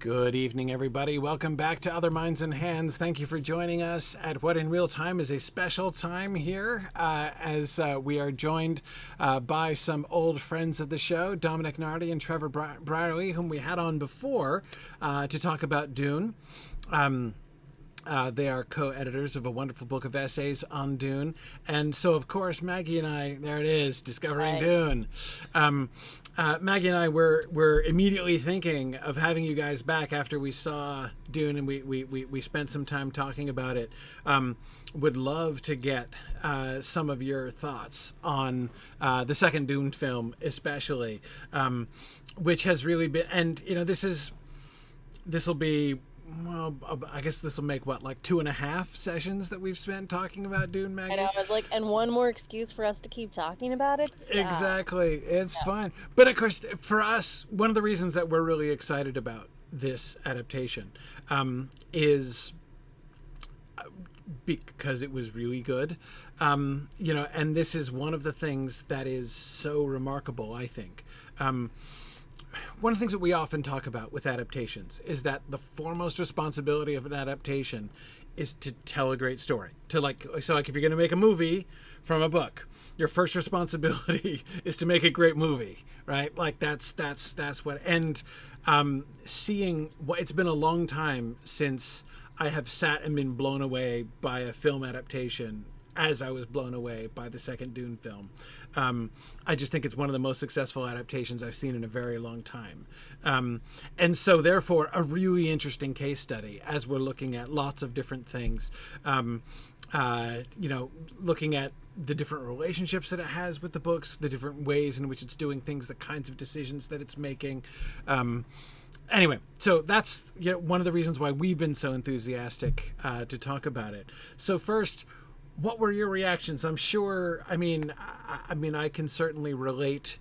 Good evening, everybody. Welcome back to Other Minds and Hands. Thank you for joining us at what in real time is a special time here as we are joined by some old friends of the show, Dominic Nardi and Trevor Brierly, whom we had on before to talk about Dune. They are co-editors of a wonderful book of essays on Dune. And so, of course, Maggie and I, there it is, discovering Dune. Maggie and I were immediately thinking of having you guys back after we saw Dune and we spent some time talking about it. Would love to get some of your thoughts on the second Dune film, especially, which has really been, and, you know, this will be, well, I guess this will make what, like 2.5 sessions that we've spent talking about Dune, Maggie? And I was like, and one more excuse for us to keep talking about it? Stop. Exactly. It's fun. But of course, for us, one of the reasons that we're really excited about this adaptation is because it was really good. You know, and this is one of the things that is so remarkable, I think. One of the things that we often talk about with adaptations is that the foremost responsibility of an adaptation is to tell a great story. So like if you're going to make a movie from a book, your first responsibility is to make a great movie, right? Like that's what, and seeing what, it's been a long time since I have sat and been blown away by a film adaptation as I was blown away by the second Dune film. I just think it's one of the most successful adaptations I've seen in a very long time. And so therefore a really interesting case study as we're looking at lots of different things, you know, looking at the different relationships that it has with the books, the different ways in which it's doing things, the kinds of decisions that it's making. Anyway, so that's, you know, one of the reasons why we've been so enthusiastic to talk about it. So first, what were your reactions? I'm sure, I mean, I can certainly relate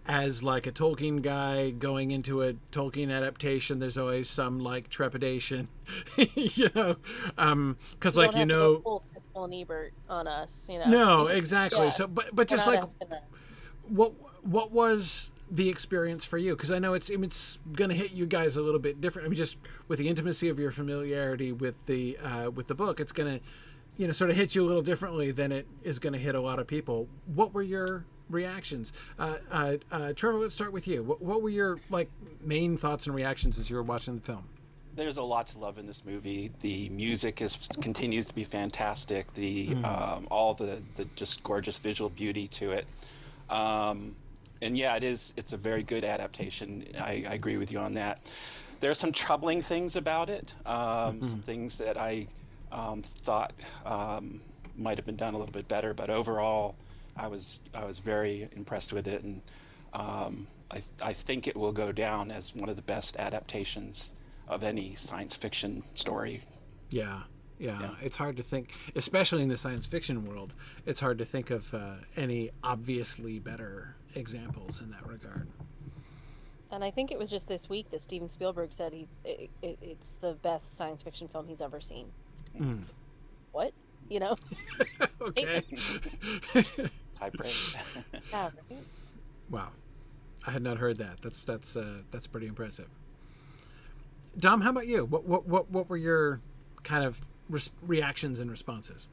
as like a Tolkien guy going into a Tolkien adaptation. There's always some like trepidation, you know, because like, you know, full Siskel and Ebert on us, you know. No, exactly. Yeah. So, but just like, what was the experience for you? Because I know it's going to hit you guys a little bit different. I mean, just with the intimacy of your familiarity with the book, it's going to, you know, sort of hit you a little differently than it is going to hit a lot of people. What were your reactions? Trevor, let's start with you. What were your like main thoughts and reactions as you were watching the film? There's a lot to love in this movie. The music continues to be fantastic. The all the just gorgeous visual beauty to it. And yeah, it's a very good adaptation. I agree with you on that. There are some troubling things about it. Some things that I thought might have been done a little bit better, but overall I was very impressed with it, and I think it will go down as one of the best adaptations of any science fiction story. Yeah. It's hard to think, especially in the science fiction world, it's hard to think of any obviously better examples in that regard. And I think it was just this week that Steven Spielberg said it's the best science fiction film he's ever seen. What? You know? Okay. High praise. Yeah, right? Wow, I had not heard that. That's pretty impressive. Dom, how about you? What were your kind of reactions and responses?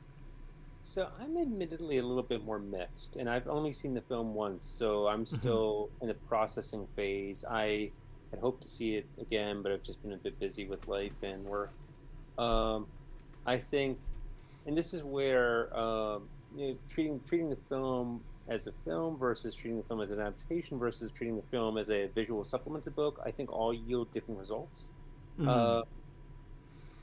So I'm admittedly a little bit more mixed, and I've only seen the film once, so I'm still in the processing phase. I had hoped to see it again, but I've just been a bit busy with life and work. I think, and this is where you know, treating the film as a film versus treating the film as an adaptation versus treating the film as a visual supplement to book, I think all yield different results.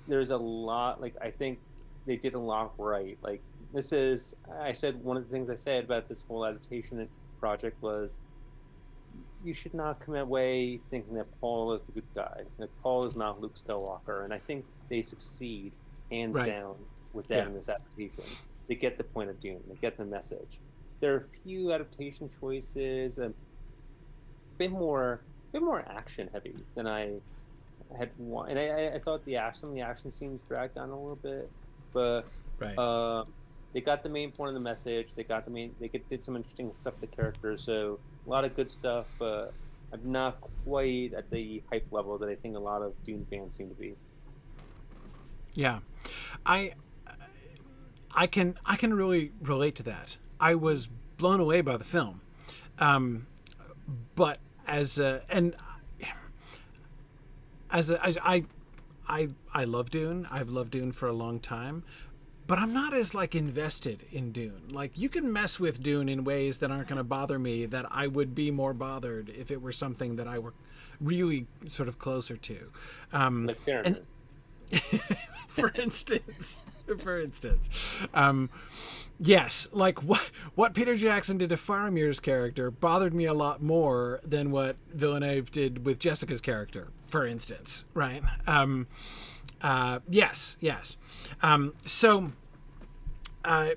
There's a lot, like, I think they did a lot right. Like, this is, I said, one of the things I said about this whole adaptation project was, you should not come away thinking that Paul is the good guy. That Paul is not Luke Skywalker, and I think they succeed hands down with that in this adaptation. They get the point of Dune. They get the message. There are a few adaptation choices, a bit more action heavy than I had wanted. And I thought some of the action scenes dragged down a little bit, but they got the main point of the message. They did some interesting stuff with the characters. So a lot of good stuff, but I'm not quite at the hype level that I think a lot of Dune fans seem to be. Yeah, I can really relate to that. I was blown away by the film, but as I love Dune. I've loved Dune for a long time, but I'm not as like invested in Dune. Like, you can mess with Dune in ways that aren't going to bother me, that I would be more bothered if it were something that I were really sort of closer to. Like Fairness. For instance, yes, like what Peter Jackson did to Faramir's character bothered me a lot more than what Villeneuve did with Jessica's character, for instance, right? Yes. So I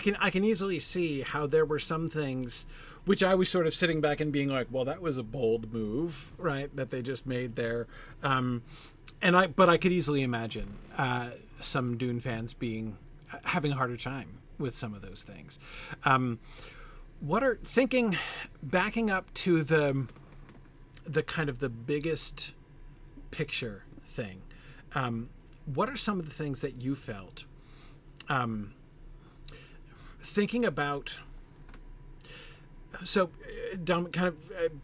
can easily see how there were some things which I was sort of sitting back and being like, well, that was a bold move, right, that they just made there. But I could easily imagine some Dune fans having a harder time with some of those things. Backing up to the kind of the biggest picture thing, what are some of the things that you felt thinking about? So, Dom, kind of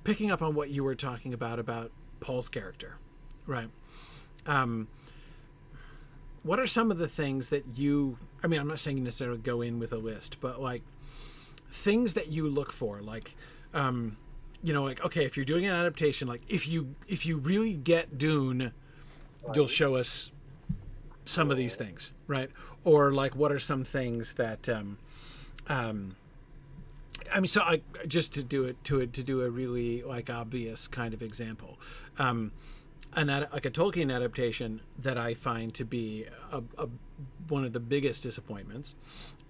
picking up on what you were talking about Paul's character, right? What are some of the things that I'm not saying you necessarily go in with a list, but like things that you look for, like, like, okay, if you're doing an adaptation, like if you really get Dune, you'll show us some of these things, right? Or like, what are some things that, just to do a really like obvious kind of example, like a Tolkien adaptation that I find to be one of the biggest disappointments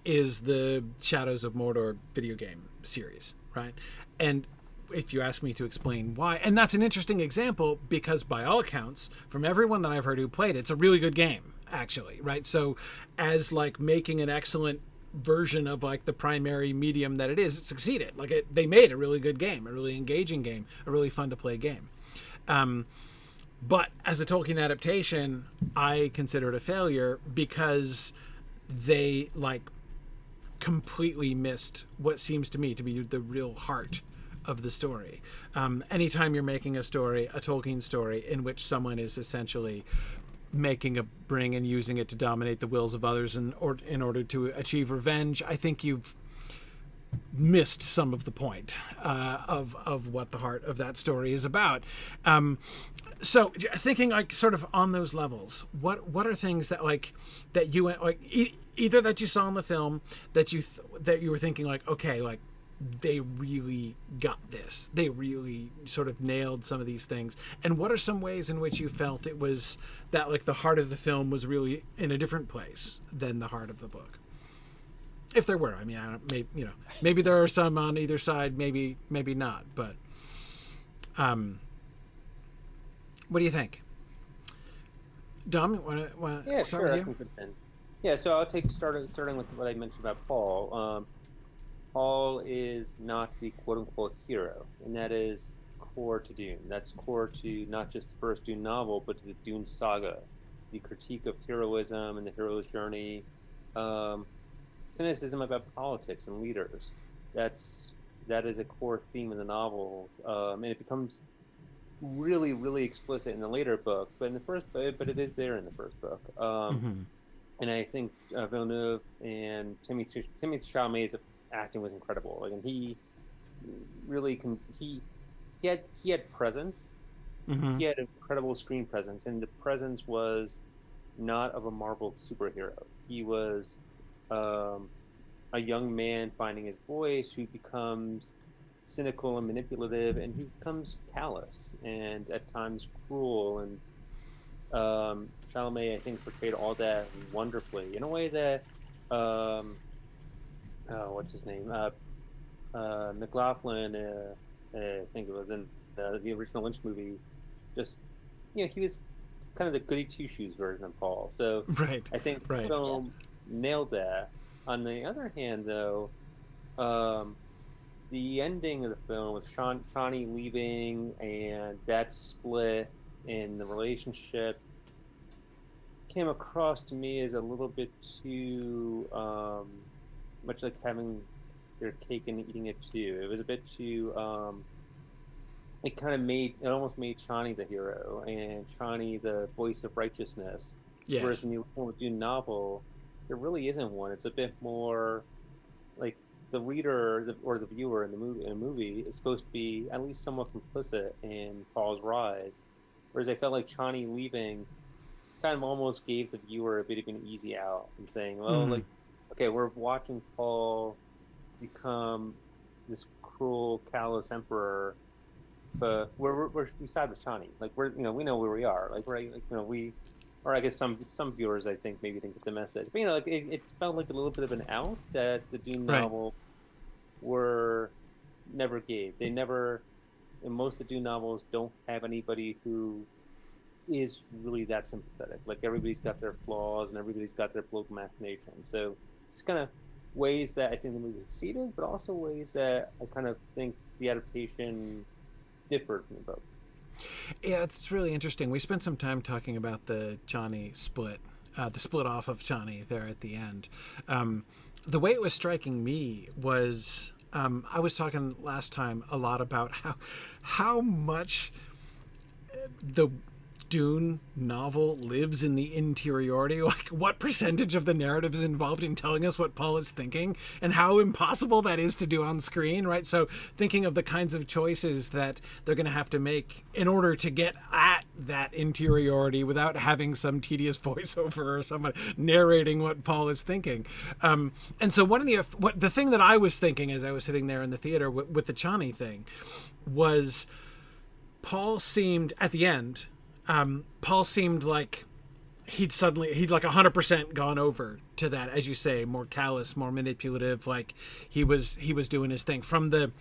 is the Shadows of Mordor video game series, right? And if you ask me to explain why, and that's an interesting example because by all accounts, from everyone that I've heard who played it, it's a really good game, actually, right? So as like making an excellent version of like the primary medium that it is, it succeeded. Like they made a really good game, a really engaging game, a really fun to play game. But as a Tolkien adaptation, I consider it a failure because they like completely missed what seems to me to be the real heart of the story. Anytime you're making a Tolkien story in which someone is essentially making a bring and using it to dominate the wills of others in order to achieve revenge, I think you've missed some of the point of what the heart of that story is about. So thinking like sort of on those levels, what are things that like that you went like either that you saw in the film that you were thinking like, okay, like they really got this, they really sort of nailed some of these things, and what are some ways in which you felt it was that like the heart of the film was really in a different place than the heart of the book? If there were, I mean, maybe there are some on either side, maybe not, but what do you think? Dom, want to start with you? Yeah, so I'll take starting with what I mentioned about Paul. Paul is not the quote-unquote hero, and that is core to Dune. That's core to not just the first Dune novel, but to the Dune saga, the critique of heroism and the hero's journey, cynicism about politics and leaders. That is a core theme in the novels, and it becomes really, really explicit in the later book. But it is there in the first book. And I think Villeneuve and Timothée Chalamet's acting was incredible. Like, and he really he had presence. He had incredible screen presence, and the presence was not of a Marvel superhero. He was a young man finding his voice who becomes cynical and manipulative, and who becomes callous and at times cruel. And Chalamet, I think, portrayed all that wonderfully in a way that what's his name? McLaughlin, I think it was in the original Lynch movie. Just, he was kind of the goody two shoes version of Paul. So I think the film nailed that. On the other hand, though, the ending of the film with Chani leaving and that split in the relationship came across to me as a little bit too much like having your cake and eating it too. It was a bit too it almost made Chani the hero and Chani the voice of righteousness. Yes. Whereas in the original Dune novel, there really isn't one. It's a bit more like the reader or the viewer in a movie is supposed to be at least somewhat complicit in Paul's rise. Whereas I felt like Chani leaving kind of almost gave the viewer a bit of an easy out and saying, well, like, okay, we're watching Paul become this cruel, callous emperor, but we side with Chani. Like we know where we are. Like or I guess some viewers I think maybe didn't get the message. But like it felt like a little bit of an out that the Dune novels were never gave. They never, in most of the Dune novels, don't have anybody who is really that sympathetic. Like everybody's got their flaws and everybody's got their political machinations. So it's kind of ways that I think the movie succeeded, but also ways that I kind of think the adaptation differed from the book. Yeah, it's really interesting. We spent some time talking about the Chani split, the split off of Chani there at the end. The way it was striking me was, I was talking last time a lot about how much the Dune novel lives in the interiority, like what percentage of the narrative is involved in telling us what Paul is thinking and how impossible that is to do on screen, right? So thinking of the kinds of choices that they're going to have to make in order to get at that interiority without having some tedious voiceover or someone narrating what Paul is thinking. And so the thing that I was thinking as I was sitting there in the theater with the Chani thing was Paul seemed at the end, Paul seemed like he'd like 100% gone over to that, as you say, more callous, more manipulative. Like he was doing his thing from the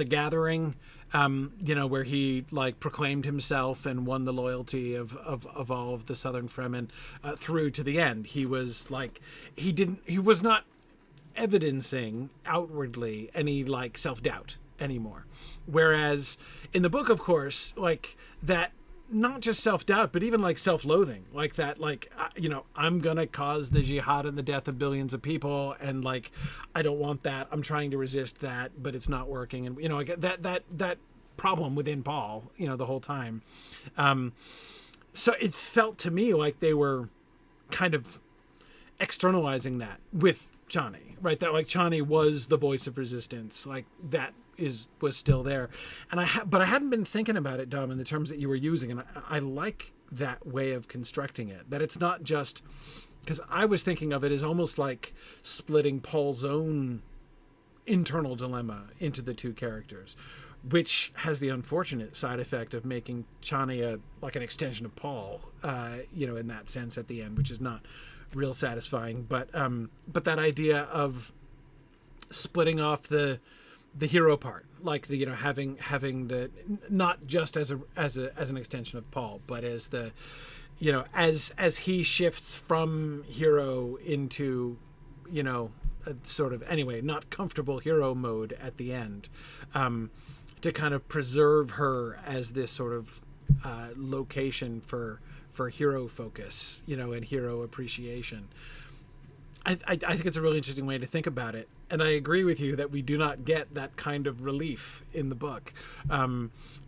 gathering, where he like proclaimed himself and won the loyalty of all of the Southern Fremen, through to the end. He was like, he was not evidencing outwardly any like self-doubt anymore. Whereas in the book, of course, like that, not just self-doubt, but even like self-loathing, like that, like, I'm going to cause the jihad and the death of billions of people. And like, I don't want that. I'm trying to resist that, but it's not working. And, I get that problem within Paul, the whole time. So it felt to me like they were kind of externalizing that with Chani, right? That like Chani was the voice of resistance, like that was still there. And but I hadn't been thinking about it, Dom, in the terms that you were using, and I like that way of constructing it, that it's not just, because I was thinking of it as almost like splitting Paul's own internal dilemma into the two characters, which has the unfortunate side effect of making Chani like an extension of Paul, in that sense at the end, which is not real satisfying. But that idea of splitting off the hero part, like the having the, not just as an extension of Paul, but as the as he shifts from hero into a sort of, anyway, not comfortable hero mode at the end, to kind of preserve her as this sort of location for hero focus, and hero appreciation. I think it's a really interesting way to think about it. And I agree with you that we do not get that kind of relief in the book.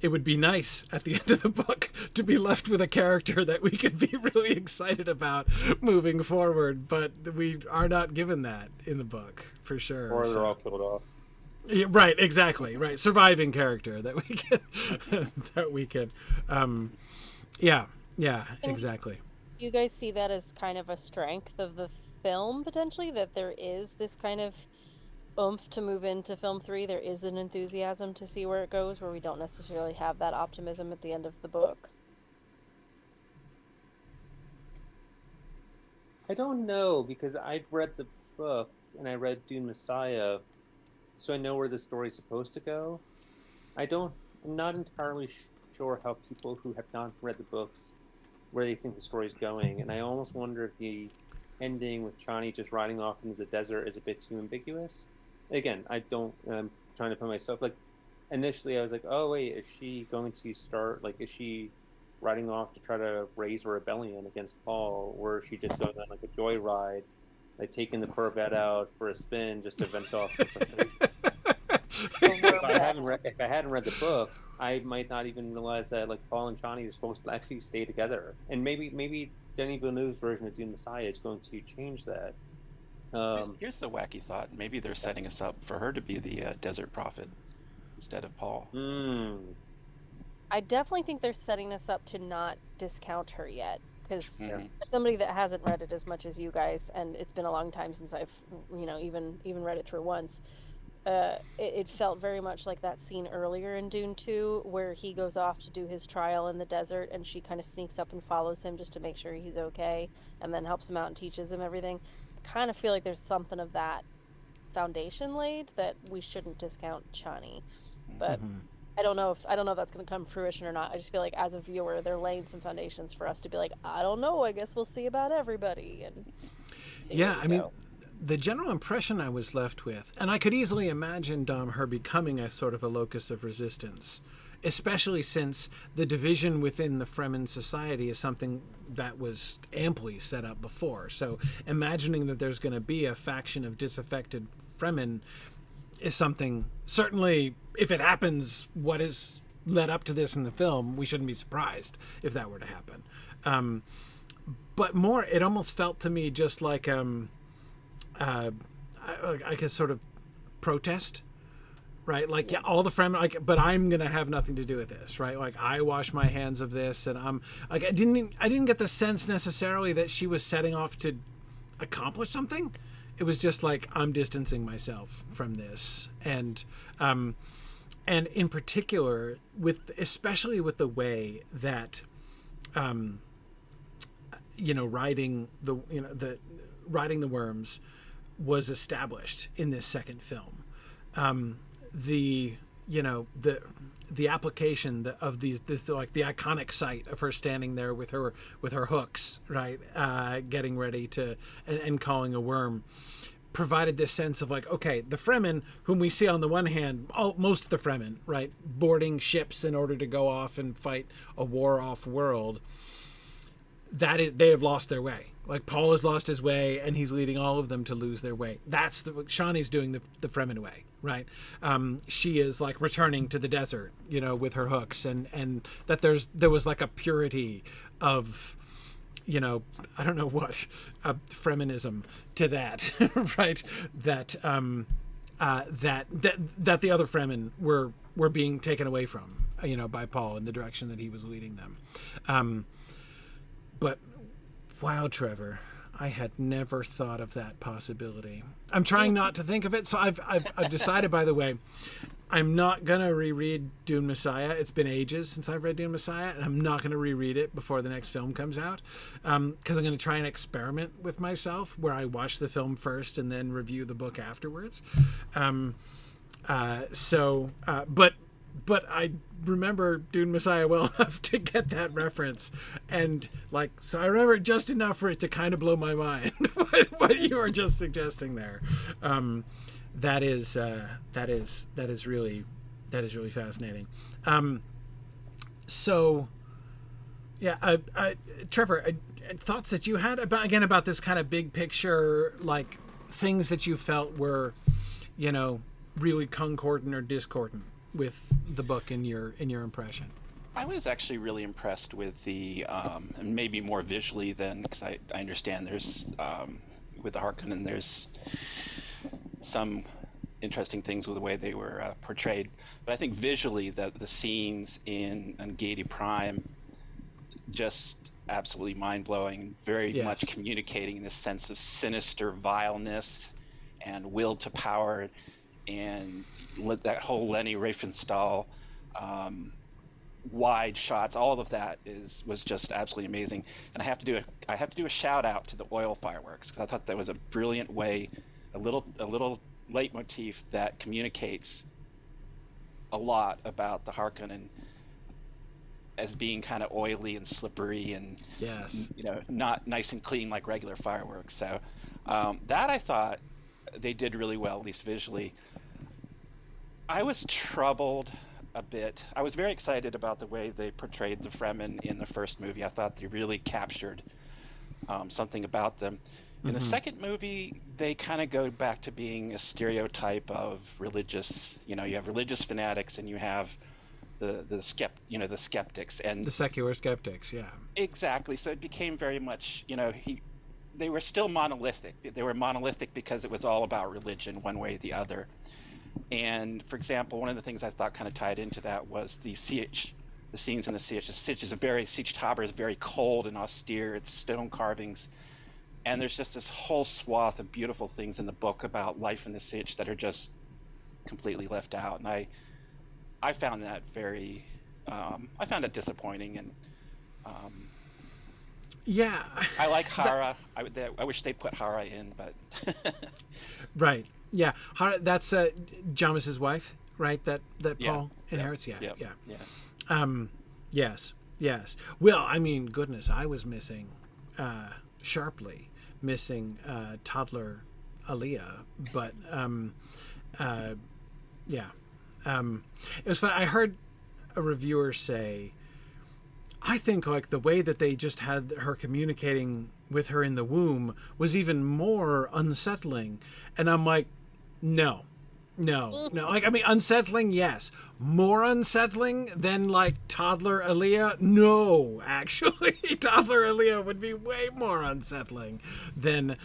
It would be nice at the end of the book to be left with a character that we could be really excited about moving forward, but we are not given that in the book, for sure. Or they're all killed off. Yeah, right, exactly, right. Surviving character that we can, yeah, exactly. You guys see that as kind of a strength of the film, potentially, that there is this kind of oomph to move into film 3. There is an enthusiasm to see where it goes, where we don't necessarily have that optimism at the end of the book. I don't know, because I've read the book and I read Dune Messiah, so I know where the story's supposed to go. I'm not entirely sure how people who have not read the books, where they think the story's going, and I almost wonder if the ending with Chani just riding off into the desert is a bit too ambiguous. Again, I don't trying to put myself like. Initially, I was like, "Oh wait, is she going to start? Like, is she riding off to try to raise a rebellion against Paul, or is she just going on like a joyride, like taking the Corvette out for a spin just to vent off some frustration?" If I hadn't read the book, I might not even realize that like Paul and Chani are supposed to actually stay together, and maybe Denis Villeneuve's version of Dune Messiah is going to change that. Here's the wacky thought: maybe they're setting us up for her to be the desert prophet instead of Paul. I definitely think they're setting us up to not discount her yet, because Mhm. as somebody that hasn't read it as much as you guys, and it's been a long time since I've even read it through once. It felt very much like that scene earlier in Dune 2 where he goes off to do his trial in the desert and she kind of sneaks up and follows him just to make sure he's okay, and then helps him out and teaches him everything. I kind of feel like there's something of that foundation laid that we shouldn't discount Chani. But I don't know if that's going to come to fruition or not. I just feel like as a viewer, they're laying some foundations for us to be like, I don't know, I guess we'll see about everybody. And yeah, I mean, the general impression I was left with, and I could easily imagine, Dom, her becoming a sort of a locus of resistance, especially since the division within the Fremen society is something that was amply set up before. So imagining that there's going to be a faction of disaffected Fremen is something, certainly, if it happens, what is led up to this in the film, we shouldn't be surprised if that were to happen. But more, it almost felt to me just like I could sort of protest, right? Like, yeah, all the Fremen, like, but I'm gonna have nothing to do with this, right? Like, I wash my hands of this, and I'm like, I didn't get the sense necessarily that she was setting off to accomplish something. It was just like, I'm distancing myself from this, and in particular, especially with the way that, riding the worms was established in this second film. The application of this like the iconic sight of her standing there with her hooks, right, getting ready to and calling a worm, provided this sense of like, okay, the Fremen, whom we see on the one hand, most of the Fremen, right, boarding ships in order to go off and fight a war off world, they have lost their way. Like, Paul has lost his way, and he's leading all of them to lose their way. That's Shani's doing the Fremen way, right? She is like returning to the desert, with her hooks, and that there was like a purity of, I don't know what, Fremenism to that, right? That that the other Fremen were being taken away from, by Paul in the direction that he was leading them. But wow, Trevor, I had never thought of that possibility. I'm trying not to think of it. So I've decided, by the way, I'm not going to reread Dune Messiah. It's been ages since I've read Dune Messiah, and I'm not going to reread it before the next film comes out, because I'm going to try and experiment with myself where I watch the film first and then review the book afterwards. But I remember Dune Messiah well enough to get that reference, and so I remember just enough for it to kind of blow my mind. What you were just suggesting there, that is really fascinating. So, yeah, Trevor, thoughts that you had about this kind of big picture, like things that you felt were, really concordant or discordant with the book in your impression. I was actually really impressed with the, and maybe more visually than, because I understand there's, with the Harkonnen, there's some interesting things with the way they were portrayed. But I think visually the scenes in Gedi Prime, just absolutely mind-blowing, very much communicating this sense of sinister vileness and will to power, and that whole Leni Riefenstahl wide shots, all of that was just absolutely amazing. And I have to do a shout out to the oil fireworks, because I thought that was a brilliant way, a little leitmotif that communicates a lot about the Harkonnen as being kind of oily and slippery and not nice and clean like regular fireworks. So that I thought they did really well, at least visually. I was troubled a bit. I was very excited about the way they portrayed the Fremen in the first movie. I thought they really captured something about them. In the second movie, they kind of go back to being a stereotype of religious. You have religious fanatics, and you have the skeptics, and The secular skeptics, yeah. exactly. So it became very much, they were still monolithic. They were monolithic because it was all about religion, one way or the other. And for example, one of the things I thought kind of tied into that was the siege, the scenes in the siege. The siege tower is very cold and austere. It's stone carvings. And there's just this whole swath of beautiful things in the book about life in the siege that are just completely left out. And I found that I found it disappointing. And Yeah. I like Hara. I wish they put Hara in, but Right. Yeah. That's Jamas's wife, right? That Paul inherits. Yeah. Yes. Well, I mean, goodness, I was sharply missing toddler Aaliyah, but it was fun. I heard a reviewer say, I think like the way that they just had her communicating with her in the womb was even more unsettling. And I'm like, no. Like, I mean, unsettling, yes. More unsettling than like toddler Aaliyah? No, actually. Toddler Aaliyah would be way more unsettling than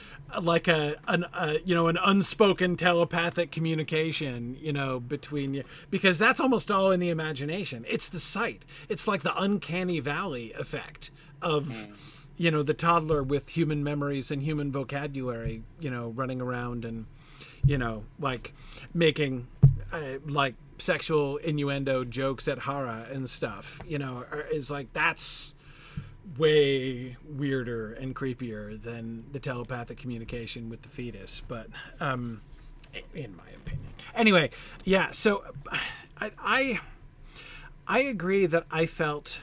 like an unspoken telepathic communication, between you, because that's almost all in the imagination. It's the sight. It's like the uncanny valley effect of the toddler with human memories and human vocabulary, running around and like making like sexual innuendo jokes at Hara and stuff, is like, that's way weirder and creepier than the telepathic communication with the fetus. But in my opinion, anyway, yeah. So I agree that I felt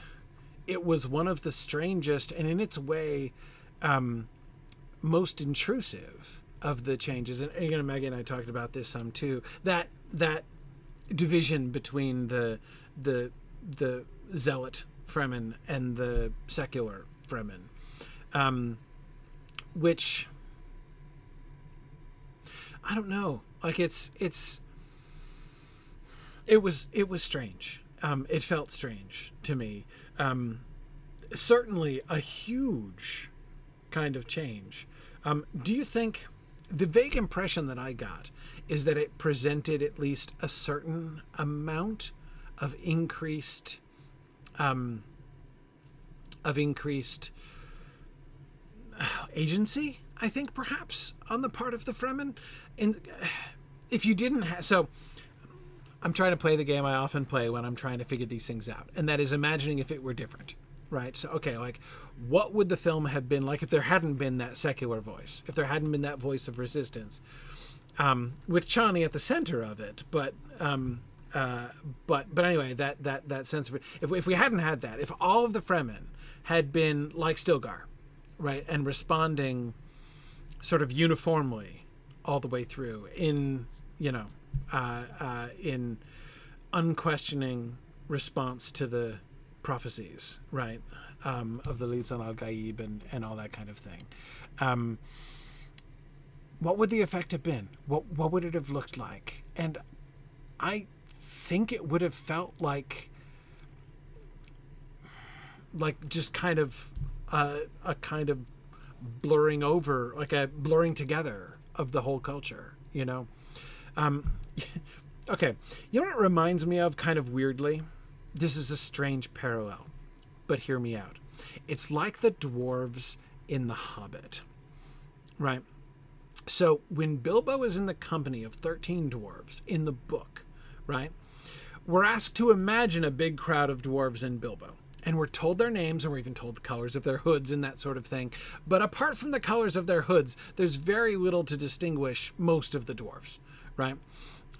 it was one of the strangest and in its way most intrusive of the changes. And Maggie and I talked about this some too, that division between the zealot Fremen and the secular Fremen, which I don't know, like it was strange. It felt strange to me. Certainly a huge kind of change. Do you think, the vague impression that I got is that it presented at least a certain amount of increased agency, I think, perhaps on the part of the Fremen. And if you didn't so I'm trying to play the game I often play when I'm trying to figure these things out, and that is imagining if it were different. Right. So, okay, like, what would the film have been like if there hadn't been that secular voice, if there hadn't been that voice of resistance, with Chani at the center of it? But anyway, that sense of it, if we hadn't had that, if all of the Fremen had been like Stilgar, right, and responding sort of uniformly all the way through in unquestioning response to the prophecies, right, of the Lisan al-Gaib and all that kind of thing, what would the effect have been? What would it have looked like? And I think it would have felt like just kind of a kind of blurring over, like a blurring together of the whole culture, Okay, what it reminds me of, kind of weirdly? This is a strange parallel, but hear me out. It's like the dwarves in The Hobbit, right? So when Bilbo is in the company of 13 dwarves in the book, right, we're asked to imagine a big crowd of dwarves in Bilbo. And we're told their names, and we're even told the colors of their hoods and that sort of thing. But apart from the colors of their hoods, there's very little to distinguish most of the dwarves, right?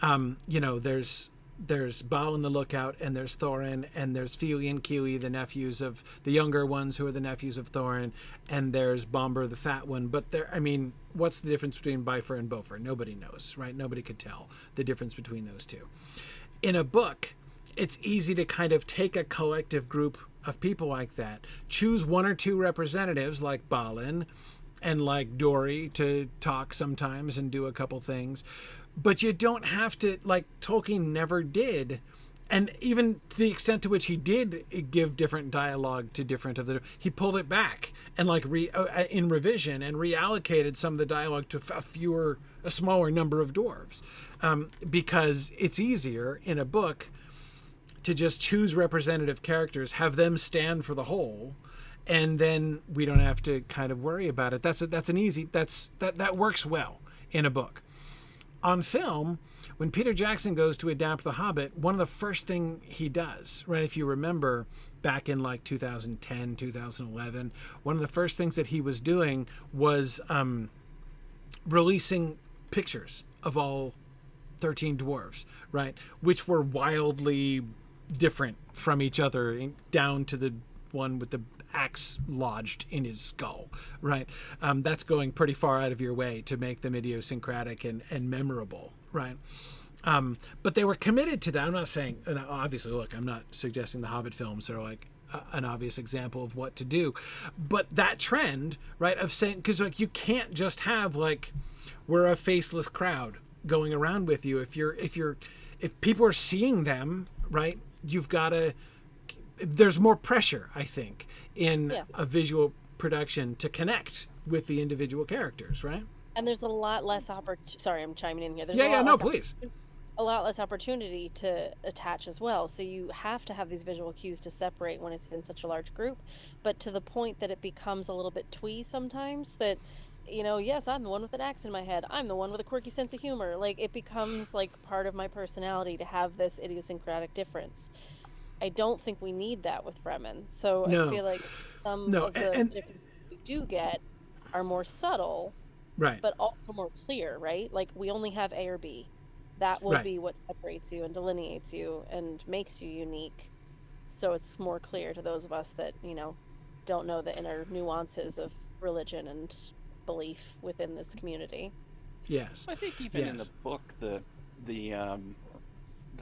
There's there's Balin the Lookout, and there's Thorin, and there's Fili and Kili, the nephews of the younger ones who are the nephews of Thorin, and there's Bomber, the fat one. But there, I mean, what's the difference between Bifur and Bofur? Nobody knows, right? Nobody could tell the difference between those two. In a book, it's easy to kind of take a collective group of people like that, choose one or two representatives like Balin and like Dory to talk sometimes and do a couple things. But you don't have to, like Tolkien never did. And even to the extent to which he did give different dialogue to different of the, he pulled it back and like in revision and reallocated some of the dialogue to a smaller number of dwarves. Because it's easier in a book to just choose representative characters, have them stand for the whole, and then we don't have to kind of worry about it. That works well in a book. On film, when Peter Jackson goes to adapt The Hobbit, one of the first thing he does, right, if you remember back in like 2010, 2011, one of the first things that he was doing was releasing pictures of all 13 dwarves, right, which were wildly different from each other, down to the one with the axe lodged in his skull, right? That's going pretty far out of your way to make them idiosyncratic and memorable, right? But they were committed to that. I'm not saying, and obviously, look, I'm not suggesting the Hobbit films are like an obvious example of what to do, but that trend, right, of saying, because like you can't just have like we're a faceless crowd going around with you. If people are seeing them, right, you've got to. There's more pressure, I think, in a visual production to connect with the individual characters, right? And there's a lot less Sorry, I'm chiming in here. There's Please. A lot less opportunity to attach as well. So you have to have these visual cues to separate when it's in such a large group, but to the point that it becomes a little bit twee sometimes. That, you know, yes, I'm the one with an axe in my head. I'm the one with a quirky sense of humor. Like, it becomes like part of my personality to have this idiosyncratic difference. I don't think we need that with Fremen. So I feel like some of the differences we do get are more subtle, right, but also more clear, right? Like, we only have A or B. That will be what separates you and delineates you and makes you unique. So it's more clear to those of us that, you know, don't know the inner nuances of religion and belief within this community. Yes. I think even in the book, the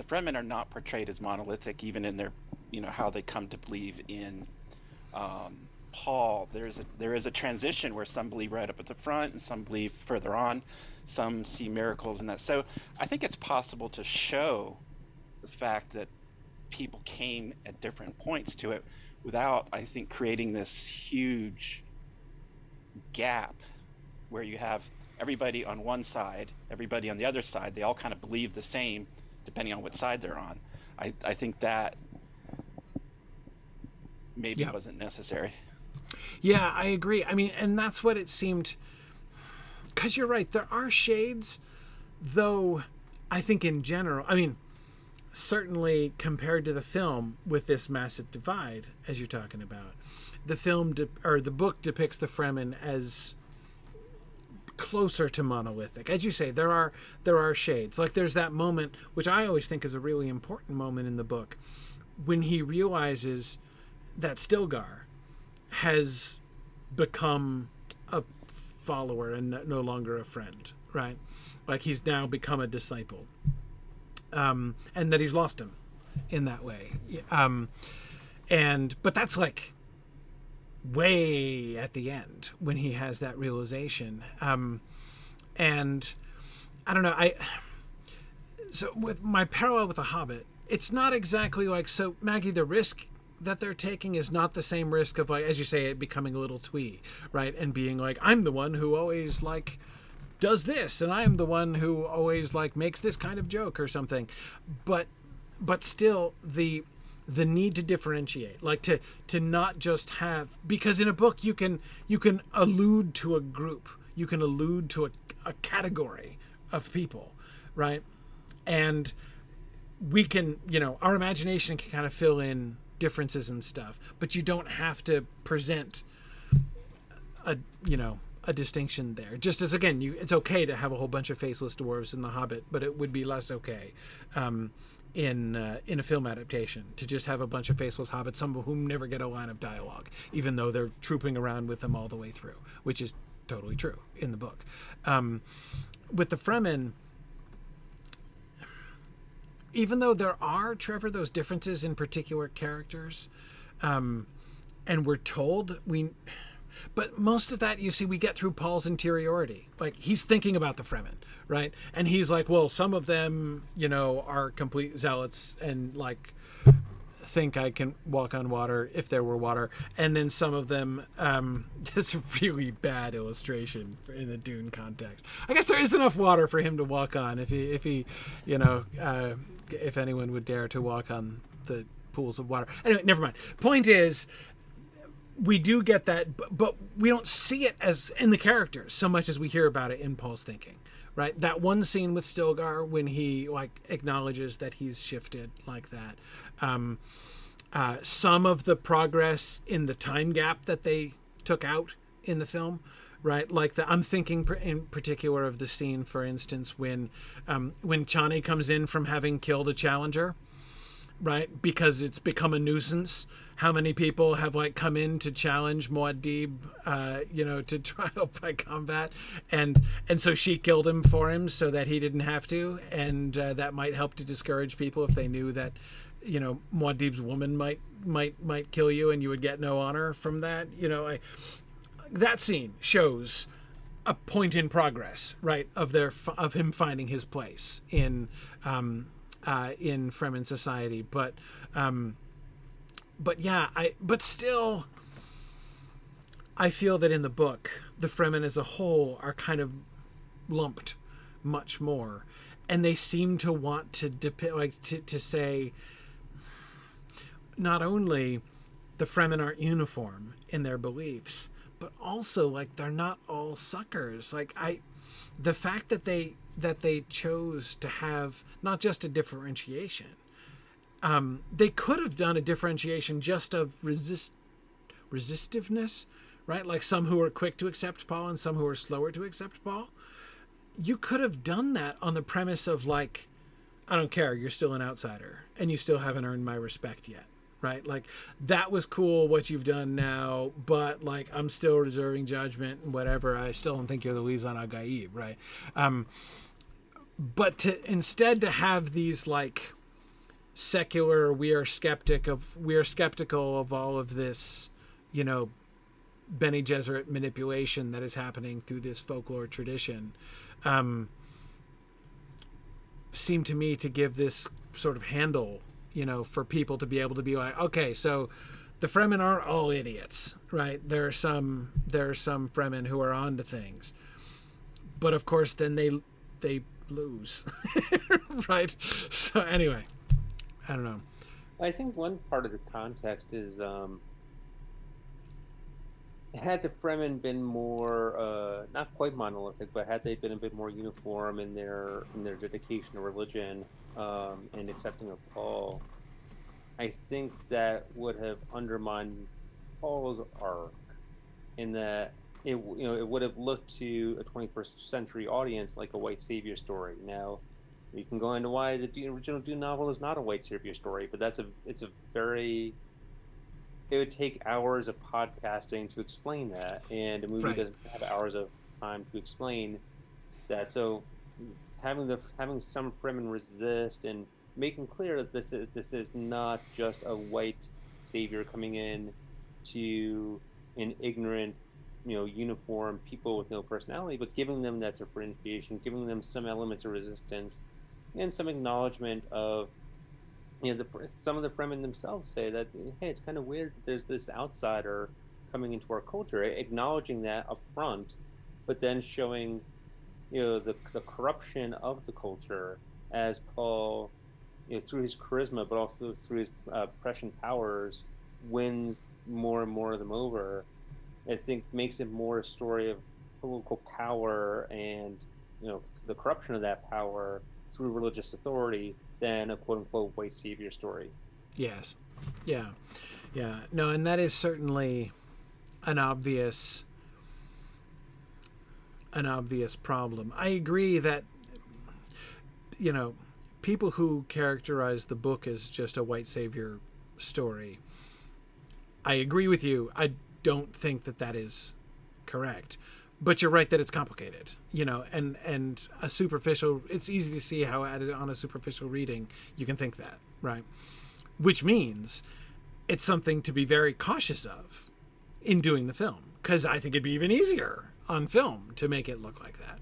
Fremen are not portrayed as monolithic, even in their, you know, how they come to believe in Paul. There is a transition where some believe right up at the front and some believe further on. Some see miracles in that. So I think it's possible to show the fact that people came at different points to it without, I think, creating this huge gap where you have everybody on one side, everybody on the other side. They all kind of believe the same, depending on what side they're on. I think that maybe wasn't necessary. Yeah, I agree. I mean, and that's what it seemed, because you're right, there are shades, though I think in general, I mean, certainly compared to the film with this massive divide, as you're talking about, the film or the book depicts the Fremen as closer to monolithic. As you say, there are shades. Like there's that moment, which I always think is a really important moment in the book, when he realizes that Stilgar has become a follower and no longer a friend, right? Like he's now become a disciple, and that he's lost him in that way. But that's like way at the end when he has that realization. And I don't know, so with my parallel with The Hobbit, it's not exactly like, so Maggie, the risk that they're taking is not the same risk of, like, as you say, it becoming a little twee, right? And being like, I'm the one who always like does this, and I'm the one who always like makes this kind of joke or something. But still the need to differentiate, like to not just have, because in a book you can allude to a group, you can allude to a category of people, right? And we can, you know, our imagination can kind of fill in differences and stuff, but you don't have to present a distinction there. Just as, again, it's okay to have a whole bunch of faceless dwarves in The Hobbit, but it would be less okay in a film adaptation, to just have a bunch of faceless hobbits, some of whom never get a line of dialogue, even though they're trooping around with them all the way through, which is totally true in the book. With the Fremen, even though there are, Trevor, those differences in particular characters, and we're told but most of that, you see, we get through Paul's interiority. Like, he's thinking about the Fremen, right? And he's like, well, some of them, are complete zealots and like think I can walk on water if there were water. And then some of them, it's a really bad illustration in the Dune context. I guess there is enough water for him to walk on if he if anyone would dare to walk on the pools of water. Anyway, never mind. Point is, we do get that, but we don't see it as in the characters so much as we hear about it in Paul's thinking, right? That one scene with Stilgar when he like acknowledges that he's shifted like that. Some of the progress in the time gap that they took out in the film, right? Like I'm thinking in particular of the scene, for instance, when Chani comes in from having killed a challenger, right? Because it's become a nuisance. How many people have like come in to challenge Muad'Dib, to trial by combat, and so she killed him for him so that he didn't have to, and that might help to discourage people if they knew that, Muad'Dib's woman might kill you and you would get no honor from that. That scene shows a point in progress, right, of him finding his place in Fremen society, but still, I feel that in the book, the Fremen as a whole are kind of lumped much more, and they seem to want to to say not only the Fremen aren't uniform in their beliefs, but also like they're not all suckers. The fact that they chose to have not just a differentiation. They could have done a differentiation just of resistiveness, right? Like some who are quick to accept Paul and some who are slower to accept Paul. You could have done that on the premise of like, I don't care, you're still an outsider and you still haven't earned my respect yet, right? Like, that was cool what you've done now, but like I'm still reserving judgment and whatever. I still don't think you're the Lisan al-Gaib, right? But instead to have these like secular, we are skeptical of all of this, Bene Gesserit manipulation that is happening through this folklore tradition, seemed to me to give this sort of handle, for people to be able to be like, okay, so the Fremen aren't all idiots, right? There are some Fremen who are onto things, but of course then they lose, right? So anyway, I don't know. I think one part of the context is, had the Fremen been more, not quite monolithic, but had they been a bit more uniform in their dedication to religion, and accepting of Paul, I think that would have undermined Paul's arc, in that it would have looked to a 21st century audience like a white savior story. Now, you can go into why the original Dune novel is not a white savior story, but it would take hours of podcasting to explain that, and a movie doesn't have hours of time to explain that. So having some Fremen resist and making clear that this is not just a white savior coming in to an ignorant, uniform people with no personality, but giving them that differentiation, giving them some elements of resistance, and some acknowledgement of, some of the Fremen themselves say that, hey, it's kind of weird that there's this outsider coming into our culture, acknowledging that up front, but then showing, the corruption of the culture as Paul, through his charisma, but also through his prescient powers, wins more and more of them over. I think makes it more a story of political power and, the corruption of that power through religious authority than a quote-unquote white savior story. Yes. Yeah. No, and that is certainly an obvious problem. I agree that, people who characterize the book as just a white savior story, I agree with you. I don't think that is correct. But you're right that it's complicated, and a superficial, it's easy to see how on a superficial reading you can think that, right? Which means it's something to be very cautious of in doing the film, because I think it'd be even easier on film to make it look like that.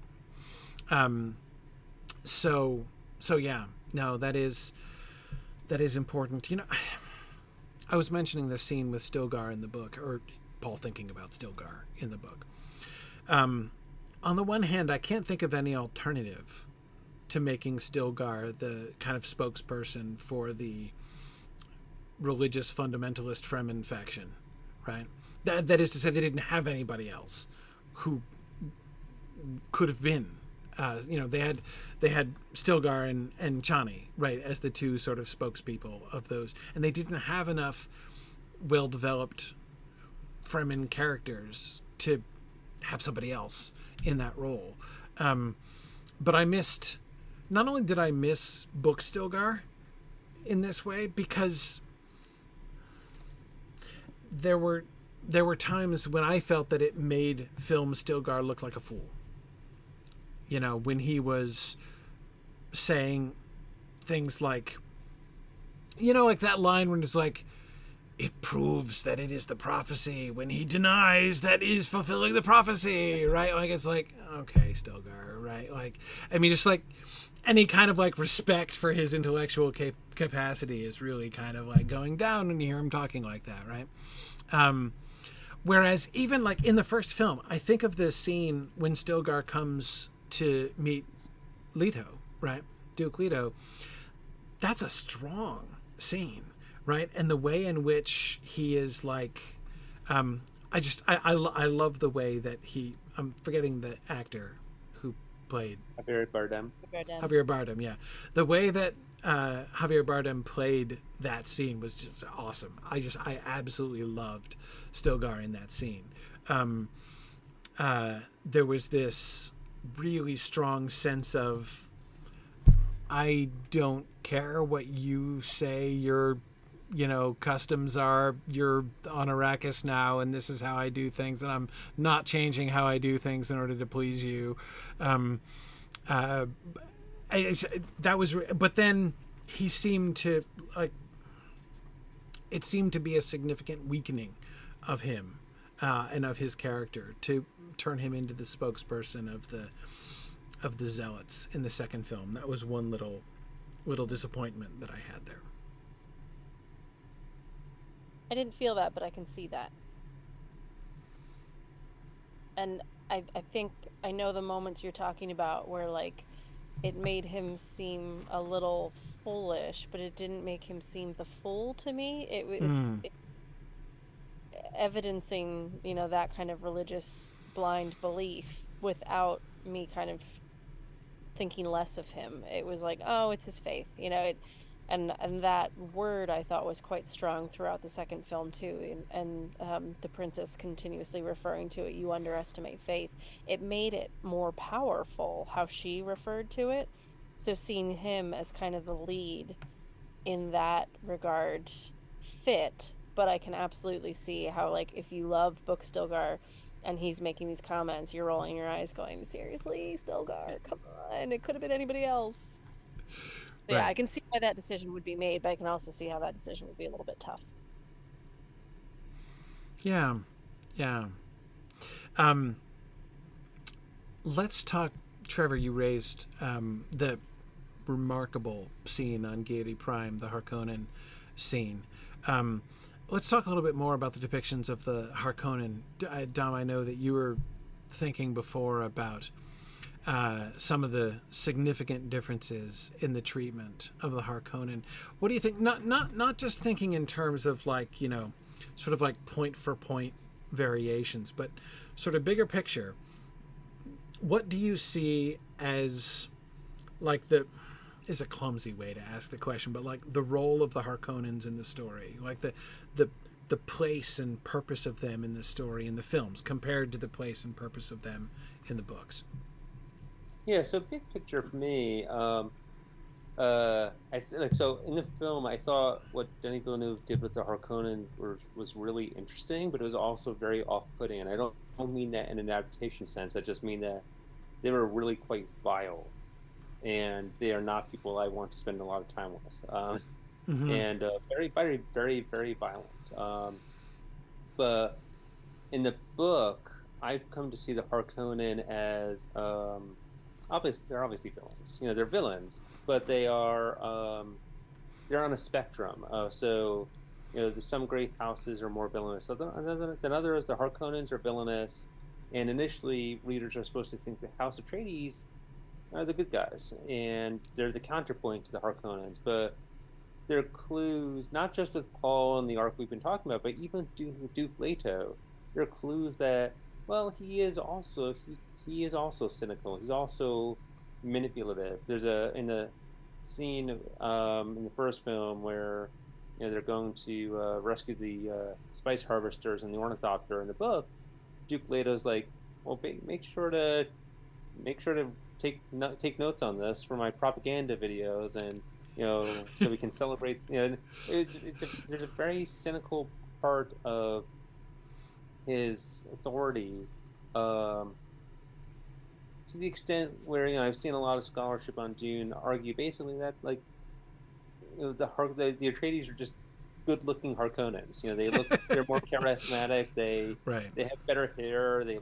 So yeah, no, that is important. I was mentioning this scene with Stilgar in the book, or Paul thinking about Stilgar in the book. On the one hand, I can't think of any alternative to making Stilgar the kind of spokesperson for the religious fundamentalist Fremen faction, right? That is to say, they didn't have anybody else who could have been. They had Stilgar and Chani, right, as the two sort of spokespeople of those, and they didn't have enough well-developed Fremen characters to have somebody else in that role. But not only did I miss book Stilgar in this way, because there were times when I felt that it made film Stilgar look like a fool. When he was saying things like, like that line when it's like, it proves that it is the prophecy when he denies that is fulfilling the prophecy, right? Like, it's like, okay, Stilgar, right? Like, I mean, just like any kind of like respect for his intellectual capacity is really kind of like going down when you hear him talking like that, right? Whereas even like in the first film, I think of this scene when Stilgar comes to meet Leto, right? Duke Leto. That's a strong scene. Right, and the way in which he is like, I love the way that I'm forgetting the actor who played Javier Bardem. Javier Bardem, yeah. The way that Javier Bardem played that scene was just awesome. I absolutely loved Stilgar in that scene. There was this really strong sense of, I don't care what you say your customs are, you're on Arrakis now, and this is how I do things, and I'm not changing how I do things in order to please you. But then he seemed to, like, it seemed to be a significant weakening of him and of his character to turn him into the spokesperson of the Zealots in the second film. That was one little disappointment that I had there. I didn't feel that, but I can see that. And I think I know the moments you're talking about where, like, it made him seem a little foolish, but it didn't make him seem the fool to me. It was evidencing, that kind of religious blind belief without me kind of thinking less of him. It was like, oh, it's his faith, and that word I thought was quite strong throughout the second film too, and the princess continuously referring to it, you underestimate faith. It made it more powerful how she referred to it. So seeing him as kind of the lead in that regard fit, but I can absolutely see how, like, if you love Book Stilgar and he's making these comments, you're rolling your eyes going, seriously, Stilgar, come on, it could have been anybody else. So yeah, I can see why that decision would be made, but I can also see how that decision would be a little bit tough. Yeah. Let's talk, Trevor, you raised the remarkable scene on Gaiety Prime, the Harkonnen scene. Let's talk a little bit more about the depictions of the Harkonnen. Dom, I know that you were thinking before about some of the significant differences in the treatment of the Harkonnen. What do you think? Not just thinking in terms of, like, sort of like point for point variations, but sort of bigger picture. What do you see as, like, is a clumsy way to ask the question, but like the role of the Harkonnens in the story, like the place and purpose of them in the story in the films compared to the place and purpose of them in the books? Yeah, so big picture for me, So in the film, I thought what Denis Villeneuve did with the Harkonnen was really interesting, but it was also very off-putting. And I don't mean that in an adaptation sense. I just mean that they were really quite vile, and they are not people I want to spend a lot of time with. And very, very, very, very violent. But in the book, I've come to see the Harkonnen as they're obviously villains. They're villains, but they're on a spectrum. So some great houses are more villainous than others. The Harkonnens are villainous, and initially readers are supposed to think the House Atreides are the good guys, and they're the counterpoint to the Harkonnens. But there are clues, not just with Paul and the arc we've been talking about, but even with Duke Leto. There are clues that, well, he is also cynical. He's also manipulative. There's in the scene in the first film where they're going to rescue the spice harvesters and the ornithopter. In the book, Duke Leto's like, well, make sure to take notes on this for my propaganda videos, and so we can celebrate. There's a very cynical part of his authority, to the extent where I've seen a lot of scholarship on Dune argue basically that the Atreides are just good-looking Harkonnens. They're more charismatic. They have better hair. They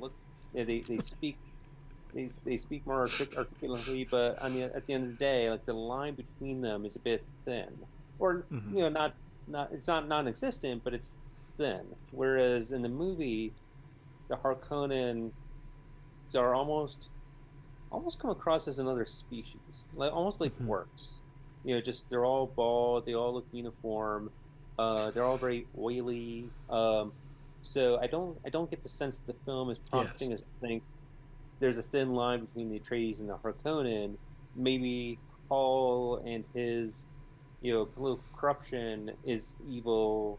speak more articulately, but at the end of the day, the line between them is a bit thin, or it's not non-existent, but it's thin. Whereas in the movie, the Harkonnen are almost come across as another species, almost like orcs. Just they're all bald, they all look uniform, they're all very oily. So I don't get the sense that the film is prompting us to think there's a thin line between the Atreides and the Harkonnen. Maybe Paul and his political corruption is evil,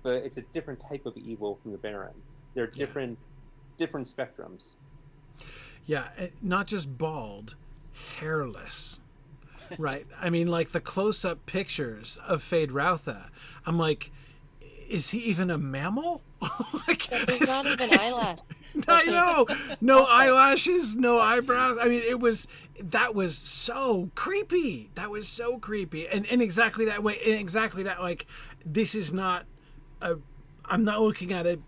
but it's a different type of evil from the Baron. They're different spectrums. Yeah, not just bald, hairless, right? I mean, the close-up pictures of Feyd-Rautha, I'm like, is he even a mammal? There's not even eyelash. I know, no eyelashes, no eyebrows. I mean, that was so creepy. And in exactly that way, this is not I'm not looking at a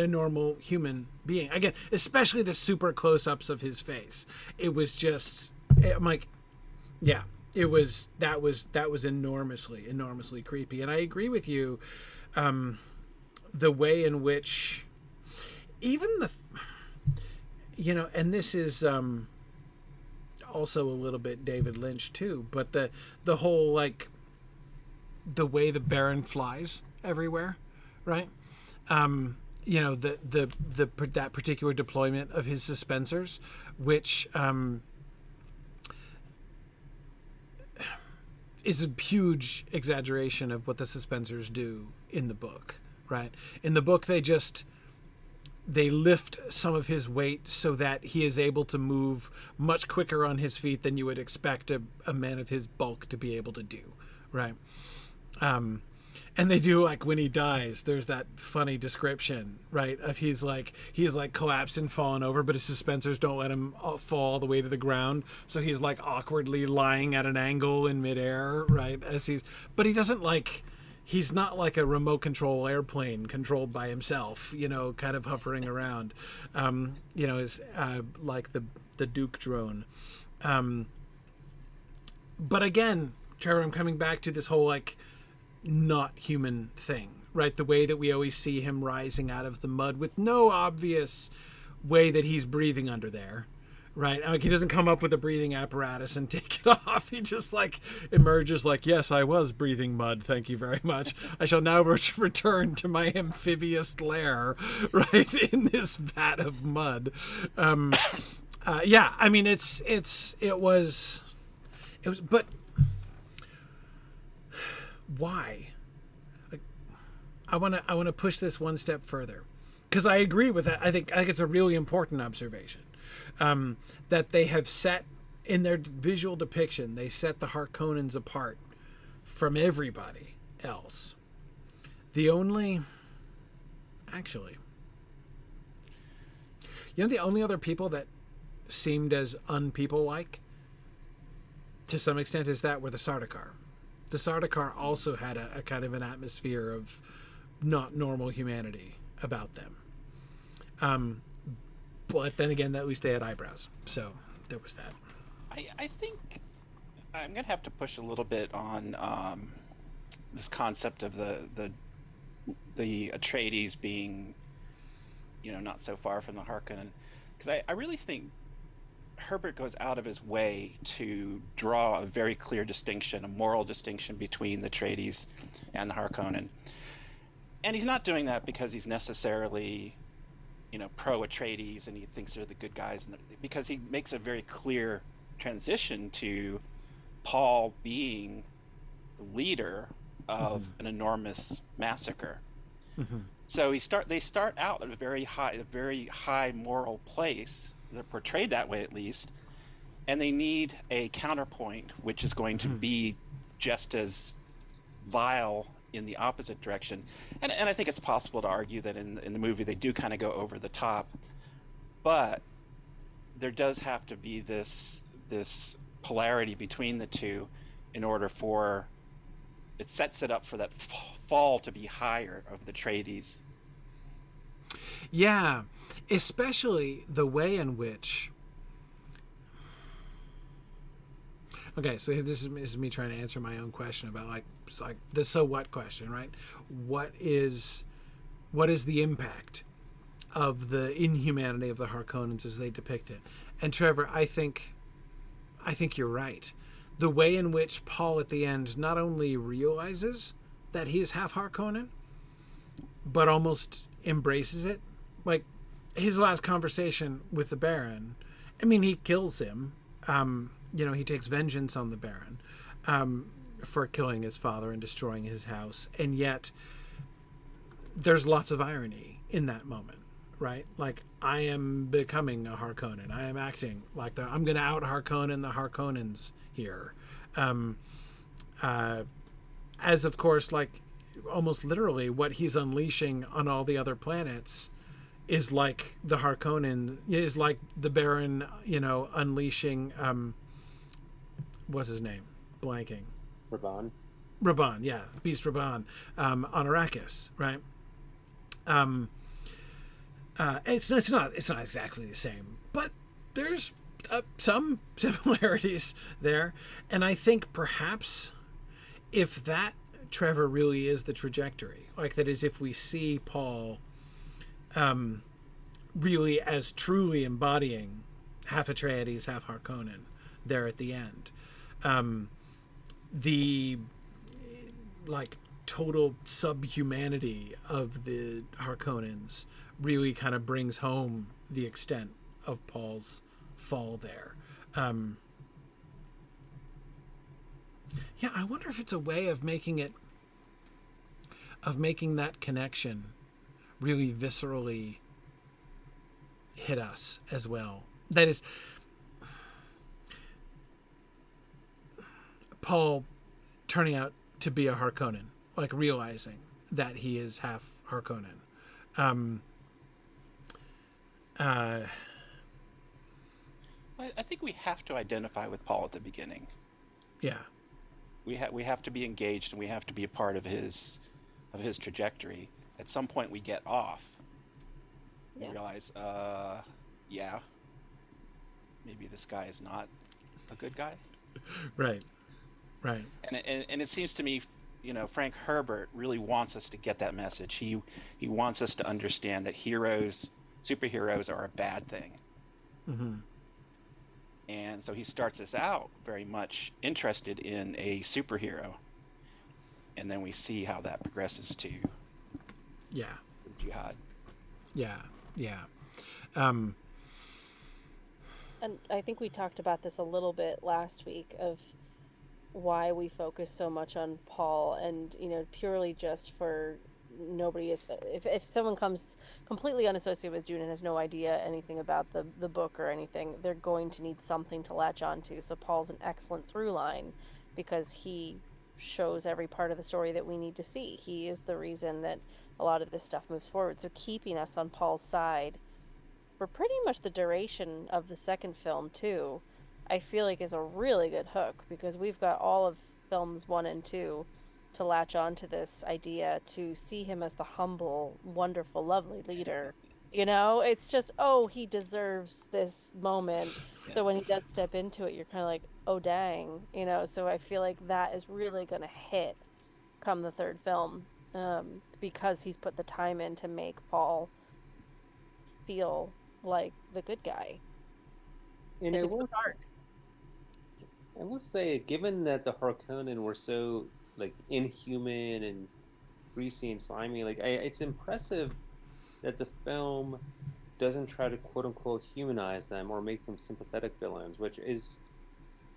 normal human being. Again, especially the super close-ups of his face. It was just, I'm like, yeah, that was enormously creepy. And I agree with you, the way in which even and this is also a little bit David Lynch too, but the whole the way the Baron flies everywhere, right? That particular deployment of his suspensors, which is a huge exaggeration of what the suspensors do in the book, right? In the book, they lift some of his weight so that he is able to move much quicker on his feet than you would expect a man of his bulk to be able to do, right? And they do, when he dies, there's that funny description, right, of he's collapsed and fallen over, but his suspensors don't let him fall all the way to the ground, so he's awkwardly lying at an angle in midair, right, but he doesn't he's not like a remote control airplane controlled by himself, kind of hovering around, is like the Duke drone. But again, Trevor, I'm coming back to this whole not human thing, right? The way that we always see him rising out of the mud with no obvious way that he's breathing under there, right? He doesn't come up with a breathing apparatus and take it off. He just emerges yes, I was breathing mud. Thank you very much. I shall now return to my amphibious lair, right, in this vat of mud. Yeah, I mean, it was, but why? I want to push this one step further, because I agree with that. I think it's a really important observation, that they have set in their visual depiction, they set the Harkonnens apart from everybody else. The only other people that seemed as unpeople-like to some extent as that were the Sardaukar. The Sardaukar also had a kind of an atmosphere of not normal humanity about them. But then again, at least they had eyebrows. So there was that. I think I'm going to have to push a little bit on this concept of the Atreides being, not so far from the Harkonnen. Because I really think Herbert goes out of his way to draw a very clear distinction, a moral distinction between the Atreides and the Harkonnen. And he's not doing that because he's necessarily, pro Atreides and he thinks they're the good guys, because he makes a very clear transition to Paul being the leader of an enormous massacre. So they start out at a very high moral place. They're portrayed that way, at least, and they need a counterpoint, which is going to be just as vile in the opposite direction. And I think it's possible to argue that in the movie they do kind of go over the top, but there does have to be this polarity between the two in order for it sets it up for that fall to be higher of the Atreides. Yeah, especially the way in which. Okay, so this is me trying to answer my own question about like the so what question, right? What is the impact of the inhumanity of the Harkonnens as they depict it? And Trevor, I think you're right. The way in which Paul at the end not only realizes that he is half Harkonnen, but almost embraces it. Like his last conversation with the Baron, I mean, he kills him. He takes vengeance on the Baron for killing his father and destroying his house. And yet there's lots of irony in that moment, right? Like, I am becoming a Harkonnen. I am acting like I'm going to out Harkonnen the Harkonnens here. As of course, like almost literally what he's unleashing on all the other planets is like the Harkonnen, is like the Baron, unleashing, what's his name? Blanking. Rabban, yeah. Beast Rabban, on Arrakis, right? It's not exactly the same, but there's some similarities there. And I think perhaps if that, Trevor, really is the trajectory, like that is if we see Paul really as truly embodying half Atreides, half Harkonnen there at the end, the like total subhumanity of the Harkonnens really kind of brings home the extent of Paul's fall there. Yeah, I wonder if it's a way of making that connection really viscerally hit us as well. That is, Paul turning out to be a Harkonnen, like realizing that he is half Harkonnen. I think we have to identify with Paul at the beginning. Yeah. We have to be engaged, and we have to be a part of his trajectory. At some point, we get off. We realize, maybe this guy is not a good guy. Right. And it seems to me, Frank Herbert really wants us to get that message. He wants us to understand that superheroes are a bad thing. Mm-hmm. And so he starts us out very much interested in a superhero. And then we see how that progresses to jihad. Yeah. And I think we talked about this a little bit last week of why we focus so much on Paul, and purely just for nobody is, if someone comes completely unassociated with Dune and has no idea anything about the book or anything, they're going to need something to latch onto. So Paul's an excellent through line because he shows every part of the story that we need to see. He is the reason that a lot of this stuff moves forward. So keeping us on Paul's side for pretty much the duration of the second film too, I feel like is a really good hook, because we've got all of films 1 and 2 to latch on to this idea, to see him as the humble, wonderful, lovely leader. You know, it's just, oh, he deserves this moment. Yeah. So when he does step into it, you're kind of like, oh, dang. You know, so I feel like that is really going to hit come the third film, because he's put the time in to make Paul feel like the good guy. And It's I a good arc. will say, given that the Harkonnen were so like inhuman and greasy and slimy, like it's impressive that the film doesn't try to quote unquote humanize them or make them sympathetic villains, which is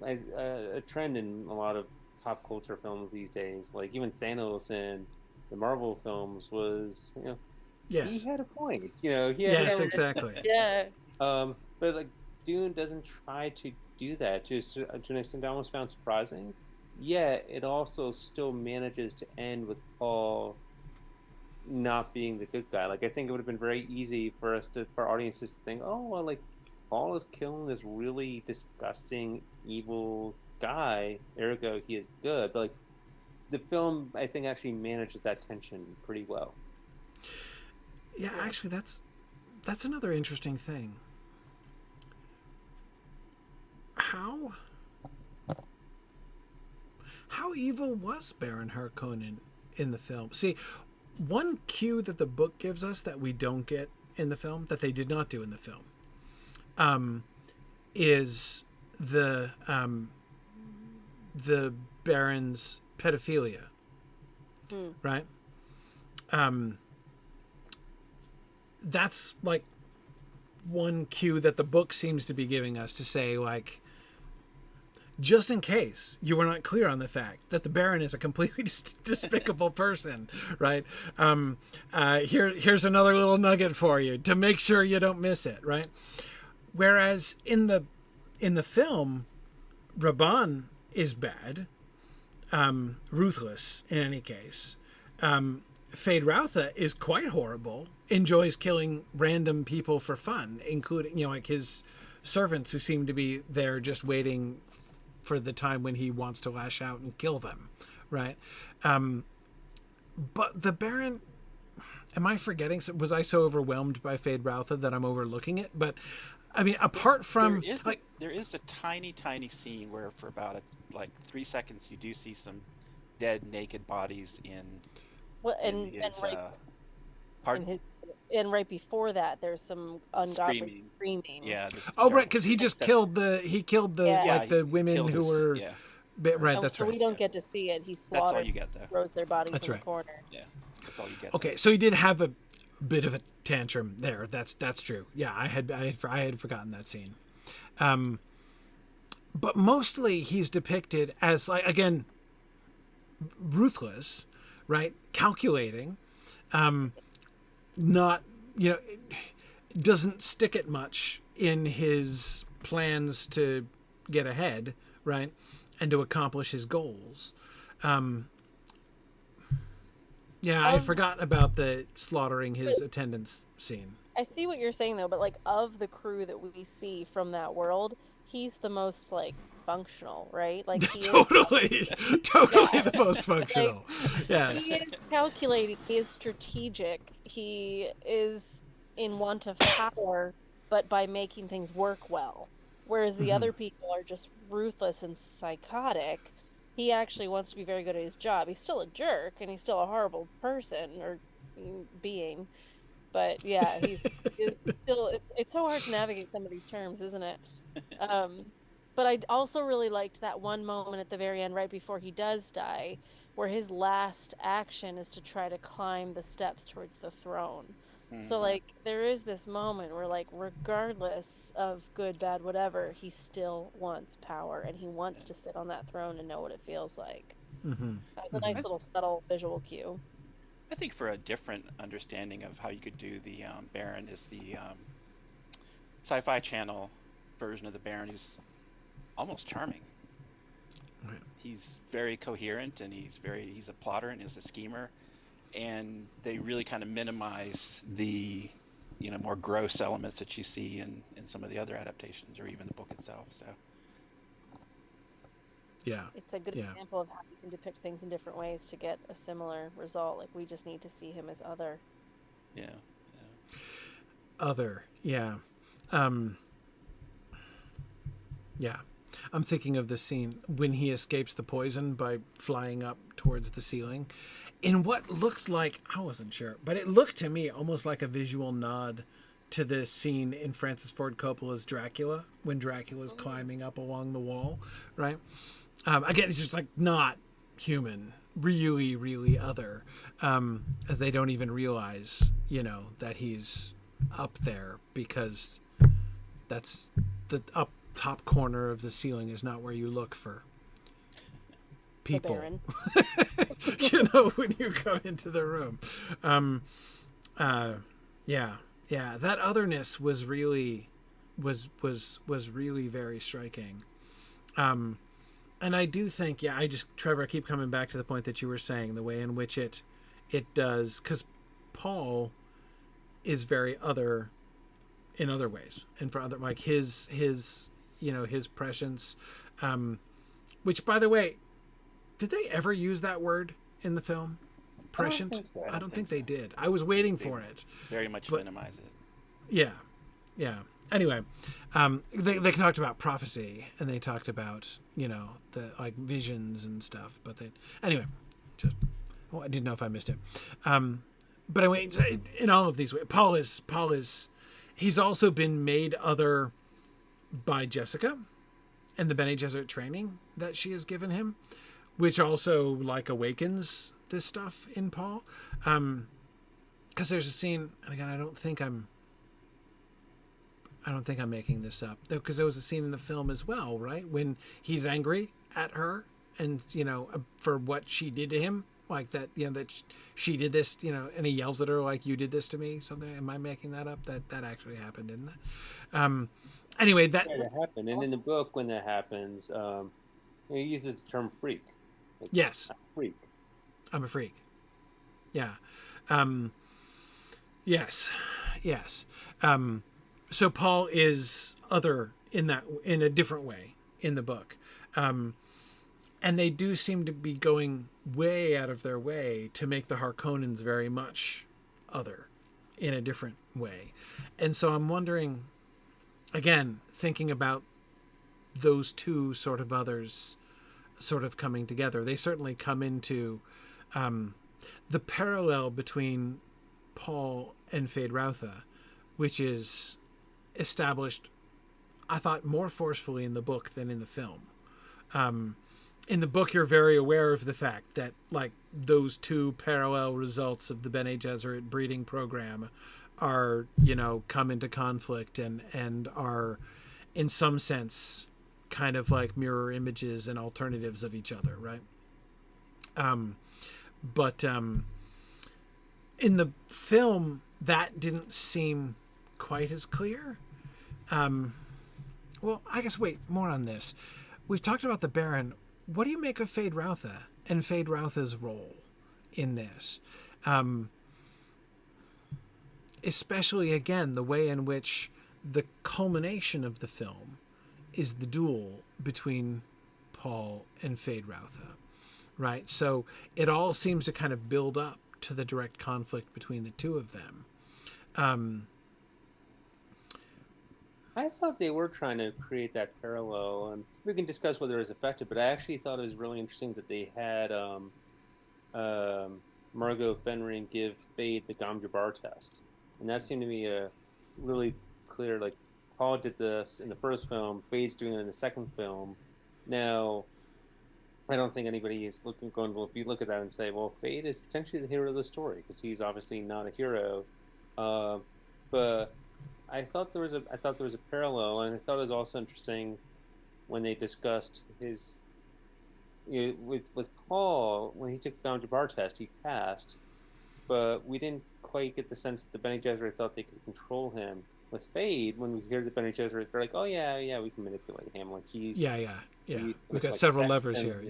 a trend in a lot of pop culture films these days. Like even Thanos in the Marvel films was, you know, Yes. he had a point. You know, Yes, exactly. Yeah. but like Dune doesn't try to do that to an extent I almost found surprising. Yet it also still manages to end with Paul not being the good guy. Like I think it would have been very easy for audiences to think, oh well, like Paul is killing this really disgusting, evil guy, ergo he is good. But like the film, I think actually manages that tension pretty well. Yeah, actually, that's another interesting thing. How evil was Baron Harkonnen in the film? See, one cue that the book gives us that we don't get in the film, that they did not do in the film, is the Baron's pedophilia, right? That's like one cue that the book seems to be giving us to say, like, just in case you were not clear on the fact that the Baron is a completely despicable person, right? Here's another little nugget for you to make sure you don't miss it, right? Whereas in the film, Raban is bad, ruthless in any case. Feyd-Rautha is quite horrible, enjoys killing random people for fun, including, you know, like his servants who seem to be there just waiting for the time when he wants to lash out and kill them, right? But the Baron, am I forgetting? Was I so overwhelmed by Feyd-Rautha that I'm overlooking it? But I mean, apart from there is a tiny scene where for about 3 seconds you do see some dead naked bodies in. Well, and right before that, there's some ungodly screaming. Yeah. Oh, right, because he just killed the the women who were. Yeah. Right, that's so right. we don't get to see it. He slaughters. That's all you get, though. Throws their bodies That's in right. the corner. Yeah, that's all you get. Okay, so he did have a bit of a tantrum there. That's true. Yeah, I had forgotten that scene. But mostly he's depicted as, like, again, ruthless, right? Calculating, not, you know, doesn't stick it much in his plans to get ahead, right? And to accomplish his goals. Yeah, I forgot about the slaughtering his attendants scene. I see what you're saying, though, but like, of the crew that we see from that world, he's the most, like, functional, right? Like, he totally Yeah. the most functional. Yes. He is calculating, he is strategic, he is in want of power, but by making things work well. Whereas the other people are just ruthless and psychotic. He actually wants to be very good at his job. He's still a jerk, and he's still a horrible person or being. But yeah, it's so hard to navigate some of these terms, isn't it? But I also really liked that one moment at the very end, right before he does die, where his last action is to try to climb the steps towards the throne. So, like, there is this moment where, like, regardless of good, bad, whatever, he still wants power, and he wants to sit on that throne and know what it feels like. That's a nice little subtle visual cue. I think for a different understanding of how you could do the Baron is the Sci-Fi Channel version of the Baron. He's almost charming. Right. He's very coherent, and he's a plotter and he's a schemer, and they really kind of minimize the more gross elements that you see in some of the other adaptations or even the book itself. So Yeah. It's a good Yeah. example of how you can depict things in different ways to get a similar result. Like, we just need to see him as other. yeah, Other. Yeah. Yeah. I'm thinking of the scene when he escapes the poison by flying up towards the ceiling in what looked like, I wasn't sure, but it looked to me almost like a visual nod to this scene in Francis Ford Coppola's Dracula, when Dracula's climbing up along the wall, right? Again, it's just like not human, really, really other. As they don't even realize, that he's up there, because that's the up top corner of the ceiling is not where you look for people. The Baron. When you come into the room. Yeah, that otherness was really really very striking. And I do think, Trevor, I keep coming back to the point that you were saying, the way in which it does, because Paul is very other in other ways, and for other, like his prescience, which, by the way, did they ever use that word in the film? Prescient? I don't think they did. I was waiting for it. very much minimize it. Yeah. Anyway, they talked about prophecy, and they talked about the like visions and stuff. But anyway, I didn't know if I missed it. But anyway, in all of these ways, Paul is he's also been made other by Jessica and the Bene Gesserit training that she has given him, which also like awakens this stuff in Paul. Because there's a scene, and again, I don't think I'm making this up, though, because there was a scene in the film as well, right, when he's angry at her, and for what she did to him, like that, that she did this, and he yells at her like, "You did this to me." Something. Am I making that up? That actually happened, didn't it? Anyway, that happened, and in the book, when that happens, he uses the term freak. Like, yes, freak. I'm a freak. Yeah. Yes. So Paul is other in a different way in the book. And they do seem to be going way out of their way to make the Harkonnens very much other in a different way. And so I'm wondering, again, thinking about those two sort of others sort of coming together. They certainly come into the parallel between Paul and Feyd-Rautha, which is established, I thought, more forcefully in the book than in the film. In the book, you're very aware of the fact that, like, those two parallel results of the Bene Gesserit breeding program are, come into conflict and are, in some sense, kind of like mirror images and alternatives of each other, right? But in the film, that didn't seem quite as clear. Well, I guess, more on this. We've talked about the Baron. What do you make of Feyd-Rautha and Feyd-Rautha's role in this? Especially, again, the way in which the culmination of the film is the duel between Paul and Feyd-Rautha, right? So it all seems to kind of build up to the direct conflict between the two of them. I thought they were trying to create that parallel, and we can discuss whether it was effective, but I actually thought it was really interesting that they had Margot Fenring give Feyd the Gom Jabbar test. And that seemed to be a really clear, like, Paul did this in the first film, Feyd's doing it in the second film. Now, I don't think anybody is going to look at that and say, well, Feyd is potentially the hero of the story, because he's obviously not a hero. But I thought there was a parallel, and I thought it was also interesting when they discussed his with Paul, when he took the Gom Jabbar test, he passed, but we didn't quite get the sense that the Bene Gesserit thought they could control him. With Feyd, when we hear the Bene Gesserit, they're like, "Oh yeah, we can manipulate him. Like he's We've got several levers and, here.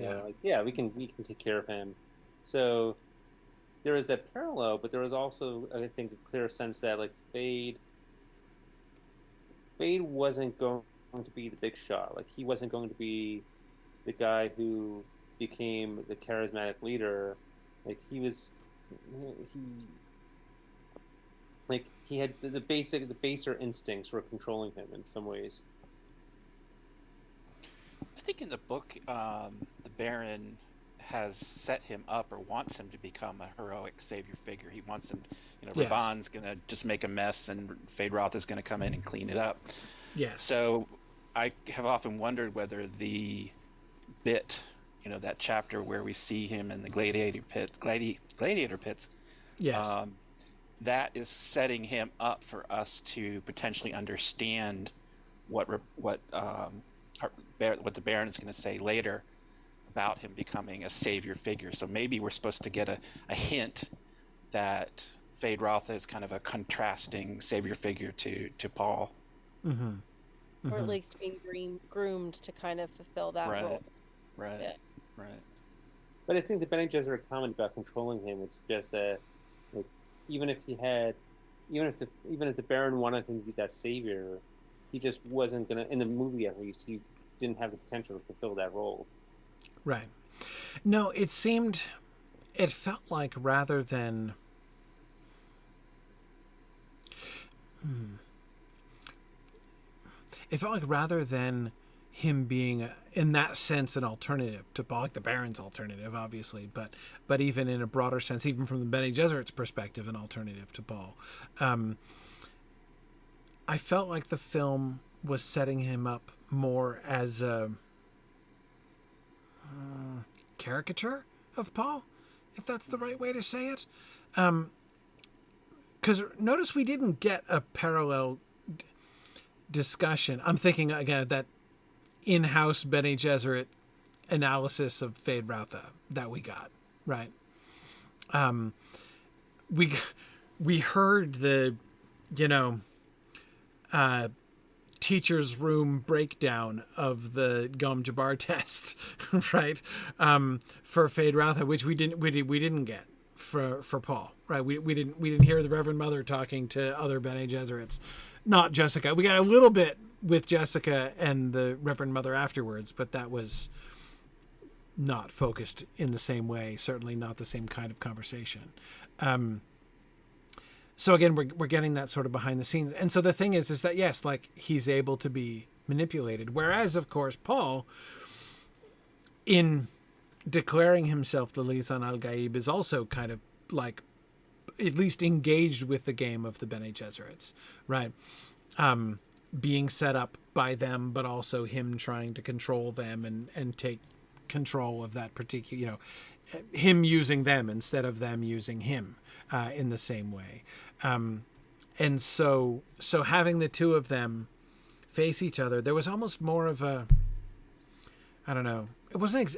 Yeah, like we can take care of him." So there is that parallel, but there was also, I think, a clear sense that like Feyd wasn't going to be the big shot. Like he wasn't going to be the guy who became the charismatic leader. Like he had the baser instincts for controlling him in some ways. I think in the book, the Baron has set him up or wants him to become a heroic savior figure. He wants him, Yes. Raban's going to just make a mess and Feyd-Rautha is going to come in and clean it up. yes, So I have often wondered whether the bit, that chapter where we see him in the gladiator pits, yes, that is setting him up for us to potentially understand what the Baron is going to say later about him becoming a savior figure. So maybe we're supposed to get a hint that Feyd-Rautha is kind of a contrasting savior figure to Paul. Or at least being groomed to kind of fulfill that role. Right. Yeah. Right. But I think the Bene Gesserit comment about controlling him would suggest that, like, even if the Baron wanted him to be that savior, he just wasn't gonna. In the movie, at least, he didn't have the potential to fulfill that role. right. No, it felt like rather than. It felt like rather than him being, in that sense, an alternative to Paul, like the Baron's alternative, obviously, but even in a broader sense, even from the Bene Gesserit's perspective, an alternative to Paul. I felt like the film was setting him up more as a caricature of Paul, if that's the right way to say it. Because notice we didn't get a parallel discussion. I'm thinking again of that in-house Bene Gesserit analysis of Feyd-Rautha that we got, right? We heard the teacher's room breakdown of the Gom Jabbar test, right? For Feyd-Rautha, which we didn't get for Paul, right? We didn't hear the Reverend Mother talking to other Bene Gesserits. Not Jessica. We got a little bit with Jessica and the Reverend Mother afterwards, but that was not focused in the same way. Certainly not the same kind of conversation. So again, we're getting that sort of behind the scenes. And so the thing is that yes, like he's able to be manipulated. Whereas of course, Paul, in declaring himself the Lisan al-Gaib, is also kind of like at least engaged with the game of the Bene Gesserits, right? Being set up by them, but also him trying to control them and take control of that particular, him using them instead of them using him in the same way. And so having the two of them face each other, there was almost more of a, I don't know, it wasn't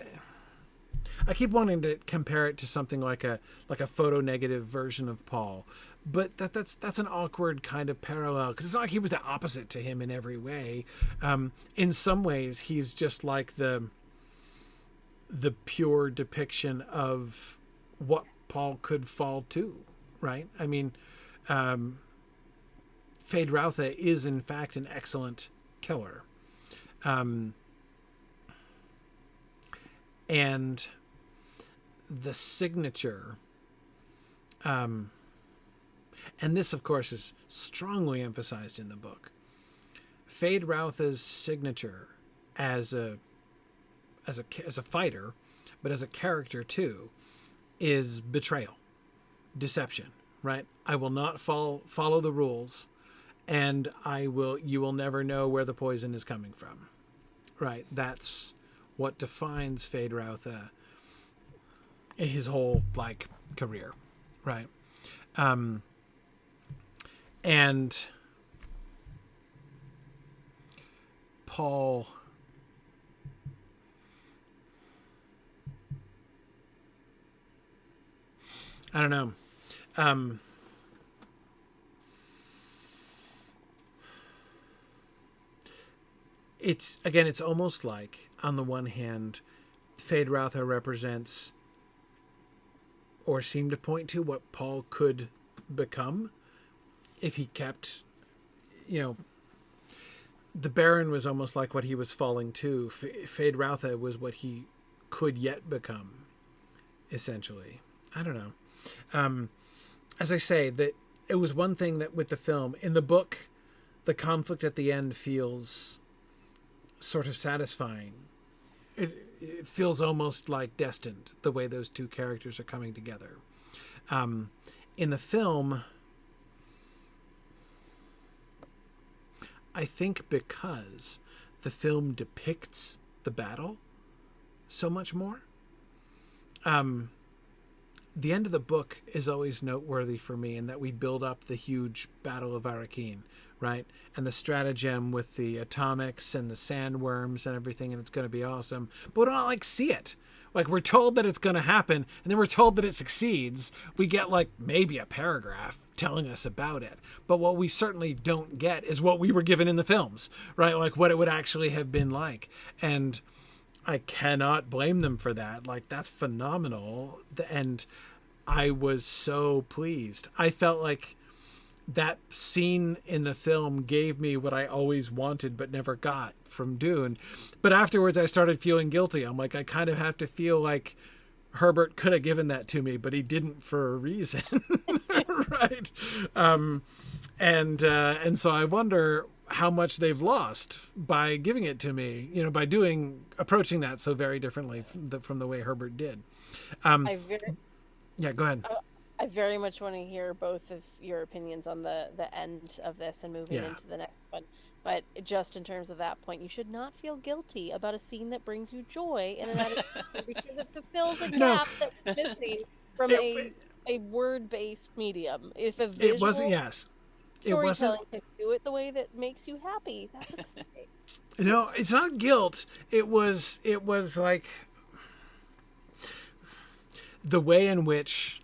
I keep wanting to compare it to something like a photo negative version of Paul, but that's an awkward kind of parallel because it's not like he was the opposite to him in every way. In some ways, he's just like the pure depiction of what Paul could fall to, right? I mean, Feyd-Rautha is in fact an excellent killer, and the signature, and this of course is strongly emphasized in the book, Feyd-Rautha's signature as a fighter, but as a character too, is betrayal, deception, right? I will not follow the rules, and you will never know where the poison is coming from, right? That's what defines Feyd-Rautha in his whole career, right? And Paul, I don't know. It's almost like, on the one hand, Feyd-Rautha represents, or seemed to point to, what Paul could become if he kept, the Baron was almost like what he was falling to. Feyd-Rautha was what he could yet become, essentially. I don't know. As I say, that it was one thing that with the film, in the book, the conflict at the end feels sort of satisfying. It feels almost like destined, the way those two characters are coming together. In the film, I think because the film depicts the battle so much more, the end of the book is always noteworthy for me, in that we build up the huge Battle of Arrakis, right? And the stratagem with the atomics and the sandworms and everything, and it's going to be awesome. But we don't see it. We're told that it's going to happen, and then we're told that it succeeds. We get maybe a paragraph telling us about it. But what we certainly don't get is what we were given in the films, right? What it would actually have been like. And I cannot blame them for that. That's phenomenal. And I was so pleased. I felt like that scene in the film gave me what I always wanted but never got from Dune. But afterwards I started feeling guilty. I'm I kind of have to feel like Herbert could have given that to me, but he didn't for a reason. Right. And so I wonder how much they've lost by giving it to me, by approaching that so very differently from the way Herbert did. Yeah, go ahead. I very much want to hear both of your opinions on the end of this and moving into the next one. But just in terms of that point, you should not feel guilty about a scene that brings you joy in an adaptation because it fulfills a gap that's missing from a word-based medium. If a visual it wasn't, yes. storytelling can do it the way that makes you happy, that's okay. No, it's not guilt. It was the way in which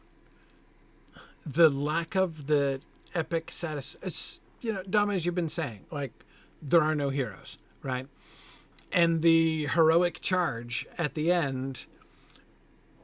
the lack of the epic it's Dama, as you've been saying, there are no heroes, right? And the heroic charge at the end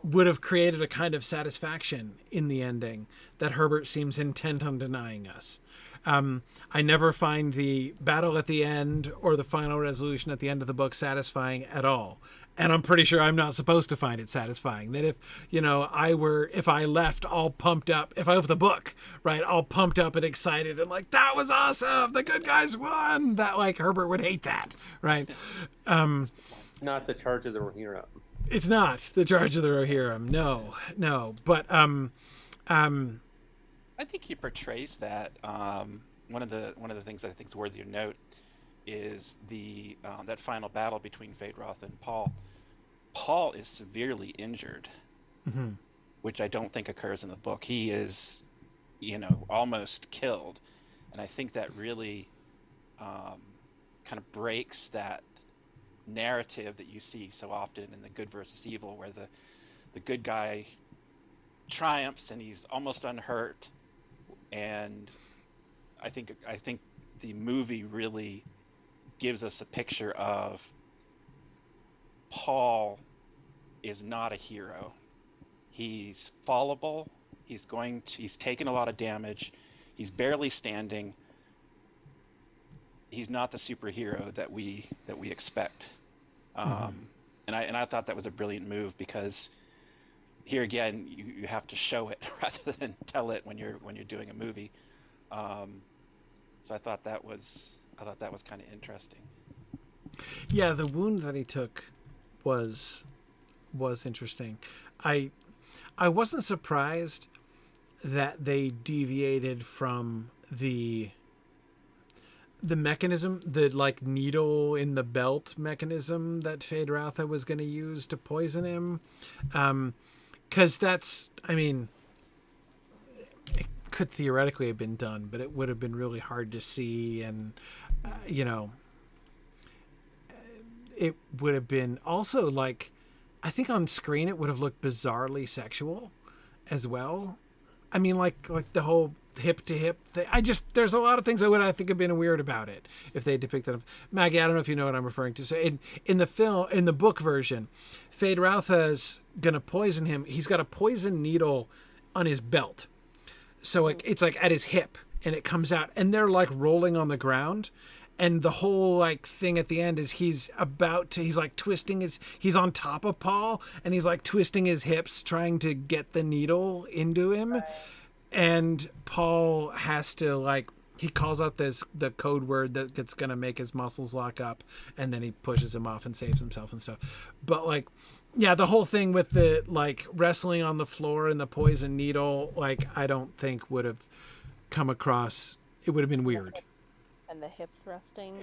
would have created a kind of satisfaction in the ending that Herbert seems intent on denying us. I never find the battle at the end or the final resolution at the end of the book satisfying at all. And I'm pretty sure I'm not supposed to find it satisfying. That if I left all pumped up, if I left the book, right, all pumped up and excited and that was awesome, the good guys won, that Herbert would hate that, right? It's not the charge of the Rohirrim. It's not the charge of the Rohirrim. No. But I think he portrays that. One of the things I think is worthy of note is the that final battle between Feyd-Rautha and Paul. Paul is severely injured, which I don't think occurs in the book. He is, almost killed, and I think that really kind of breaks that narrative that you see so often in the good versus evil, where the good guy triumphs and he's almost unhurt. And I think the movie really gives us a picture of Paul is not a hero. He's fallible. He's taken a lot of damage. He's barely standing. He's not the superhero that we expect. And I thought that was a brilliant move, because here again you have to show it rather than tell it when you're doing a movie. So I thought that was kind of interesting. Yeah, the wound that he took was interesting. I wasn't surprised that they deviated from the mechanism, the needle in the belt mechanism that Feyd-Rautha was going to use to poison him. 'Cause that's, it could theoretically have been done, but it would have been really hard to see. And, it would have been also I think on screen it would have looked bizarrely sexual as well. I mean, like the whole hip to hip thing. There's a lot of things I think have been weird about it if they depicted them. Maggie, I don't know if you know what I'm referring to. So in the book version, Feyd-Rautha is gonna poison him. He's got a poison needle on his belt, so like it's like at his hip, and it comes out, and they're like rolling on the ground. And the whole like thing at the end is he's like twisting he's on top of Paul, and he's like twisting his hips trying to get the needle into him. Right. And Paul has to like, he calls out the code word that's going to make his muscles lock up, and then he pushes him off and saves himself and stuff. But like, yeah, the whole thing with the like wrestling on the floor and the poison needle, like I don't think would have come across, it would have been weird. And the hip thrusting.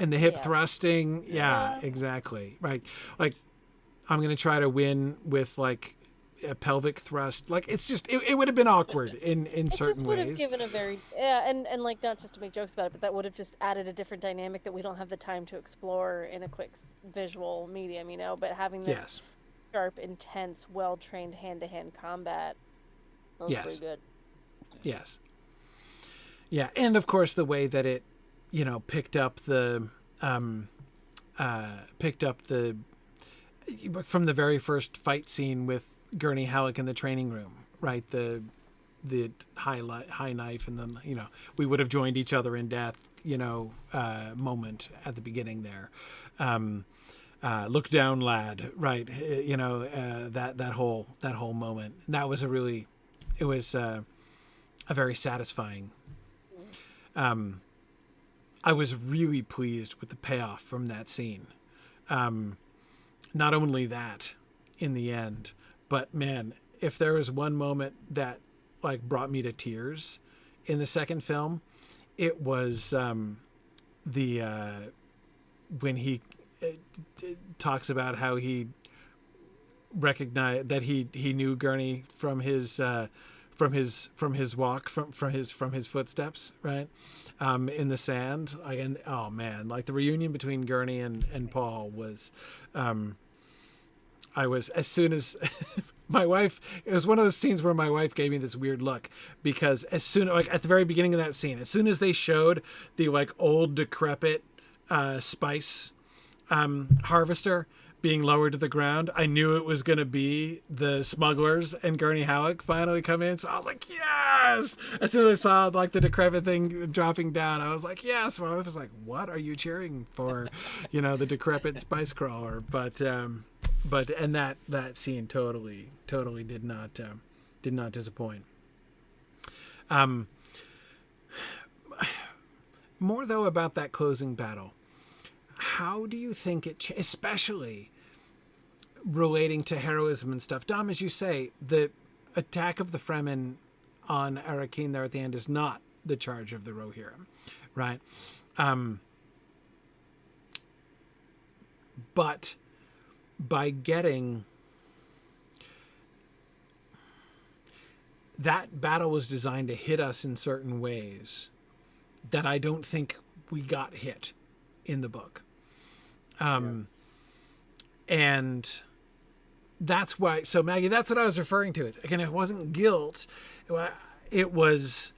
Yeah, exactly. Right. Like, I'm going to try to win with like a pelvic thrust. Like, it's just, it would have been awkward in certain ways. It would have given a very, and like, not just to make jokes about it, but that would have just added a different dynamic that we don't have the time to explore in a quick visual medium, you know, but having this sharp, intense, well-trained hand-to-hand combat was pretty good. Yes. Yeah, and of course the way that it, you know, picked up the from the very first fight scene with Gurney Halleck in the training room, right? The high knife, and then, you know, we would have joined each other in death, you know, moment at the beginning there. Look down, lad, right? You know, that whole moment. That was a very satisfying. I was really pleased with the payoff from that scene. Not only that in the end, but man, if there was one moment that like brought me to tears in the second film, it was when he talks about how he recognized that he knew Gurney from his walk, from his footsteps, right? In the sand. Again, oh man, like the reunion between Gurney and Paul was, I was, as soon as my wife, it was one of those scenes where my wife gave me this weird look, because as soon, like at the very beginning of that scene, as soon as they showed the like old decrepit spice harvester being lowered to the ground, I knew it was going to be the smugglers and Gurney Halleck finally come in. So I was like, yes! As soon as I saw like the decrepit thing dropping down, I was like, yes. My wife was like, what are you cheering for? You know, the decrepit spice crawler. But and that scene totally did not disappoint. More though about that closing battle. How do you think it, especially relating to heroism and stuff? Dom, as you say, the attack of the Fremen on Arrakis there at the end is not the charge of the Rohirrim, right? But by getting that battle was designed to hit us in certain ways that I don't think we got hit in the book. And that's why, so Maggie, that's what I was referring to. Again, it wasn't guilt. It was,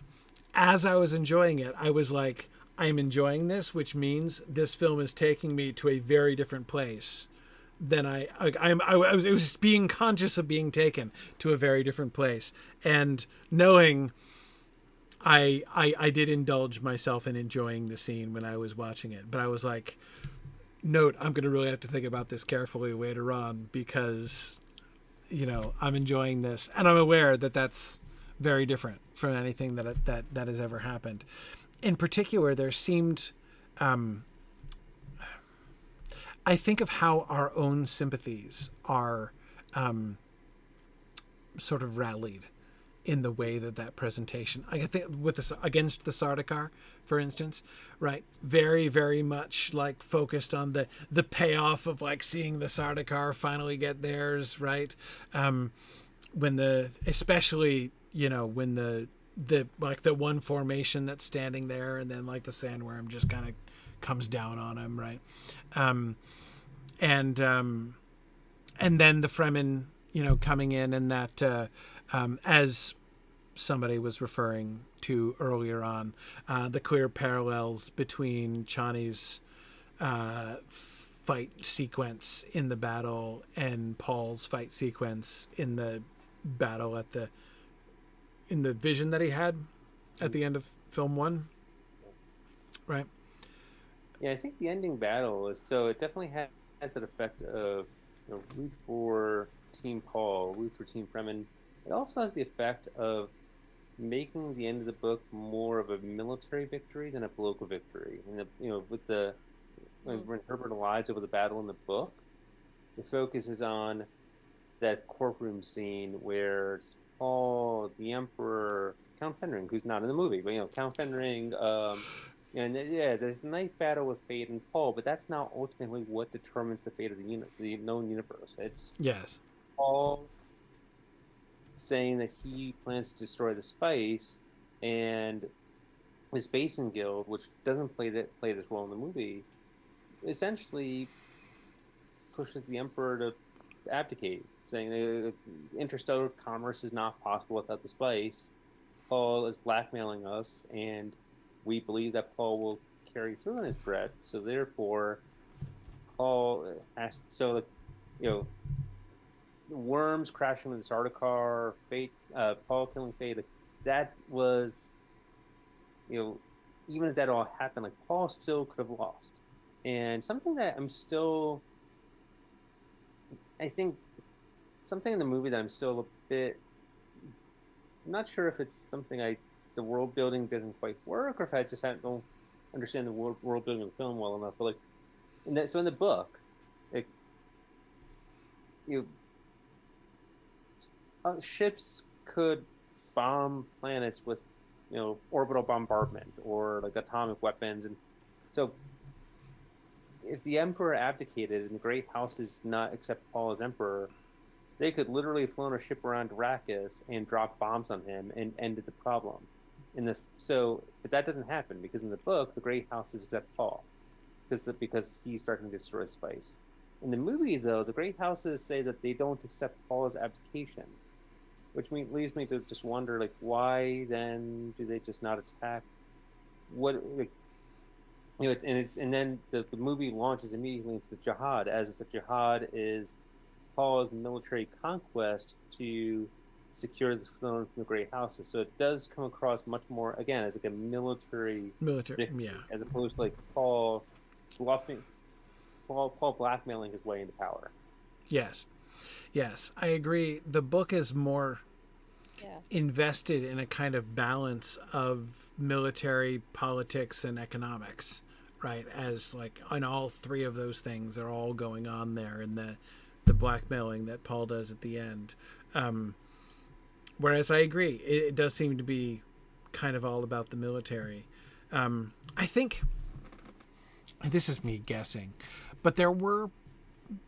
as I was enjoying it, I was like, I'm enjoying this, which means this film is taking me to a very different place than I was being conscious of being taken to a very different place, and knowing I did indulge myself in enjoying the scene when I was watching it, but I was like, note, I'm going to really have to think about this carefully later on, because, you know, I'm enjoying this, and I'm aware that that's very different from anything that has ever happened. In particular, there seemed, I think of how our own sympathies are sort of rallied in the way that presentation, I think with this against the Sardaukar, for instance, right? Very, very much like focused on the payoff of like seeing the Sardaukar finally get theirs, right? Especially, you know, when the like the one formation that's standing there, and then like the sandworm just kind of comes down on him, right? And then the Fremen, you know, coming in, and that as somebody was referring to earlier on, the clear parallels between Chani's fight sequence in the battle and Paul's fight sequence in the battle in the vision that he had at the end of film 1, right? Yeah, I think the ending battle is, so it definitely has that effect of, root for Team Paul, root for Team Fremen. It also has the effect of making the end of the book more of a military victory than a political victory. And when Herbert lies over the battle in the book, the focus is on that courtroom scene where it's Paul, the Emperor, Count Fenring, who's not in the movie, but Count Fenring, there's a knife battle with Feyd and Paul, but that's not ultimately what determines the fate of the known universe. It's Paul saying that he plans to destroy the spice, and the Spacing Guild, which doesn't play this role in the movie, essentially pushes the Emperor to abdicate, saying interstellar commerce is not possible without the spice. Paul is blackmailing us, and we believe that Paul will carry through on his threat. So therefore, Paul has the worms crashing into the Sardaukar, Paul killing Feyd. That was, even if that all happened, Paul still could have lost. And something that I think something in the movie that I'm still a bit, I'm not sure if it's something the world building didn't quite work, or if I just don't understand the world building of the film well enough. But in the book, ships could bomb planets with, orbital bombardment or atomic weapons, and so if the Emperor abdicated and the Great Houses did not accept Paul as Emperor, they could literally have flown a ship around Arrakis and drop bombs on him and ended the problem. But that doesn't happen, because in the book, the Great Houses accept Paul because he's starting to destroy spice. In the movie, though, the Great Houses say that they don't accept Paul's abdication, which leaves me to just wonder, why then do they just not attack? And then the movie launches immediately into the jihad, as the jihad is Paul's military conquest to secure the throne from the Great Houses. So it does come across much more, again, as a military victory, as opposed to Paul blackmailing his way into power. Yes, I agree. The book is more invested in a kind of balance of military, politics, and economics, right? As on all three of those things are all going on there in the blackmailing that Paul does at the end. Whereas I agree, it does seem to be kind of all about the military. I think, and this is me guessing, but there were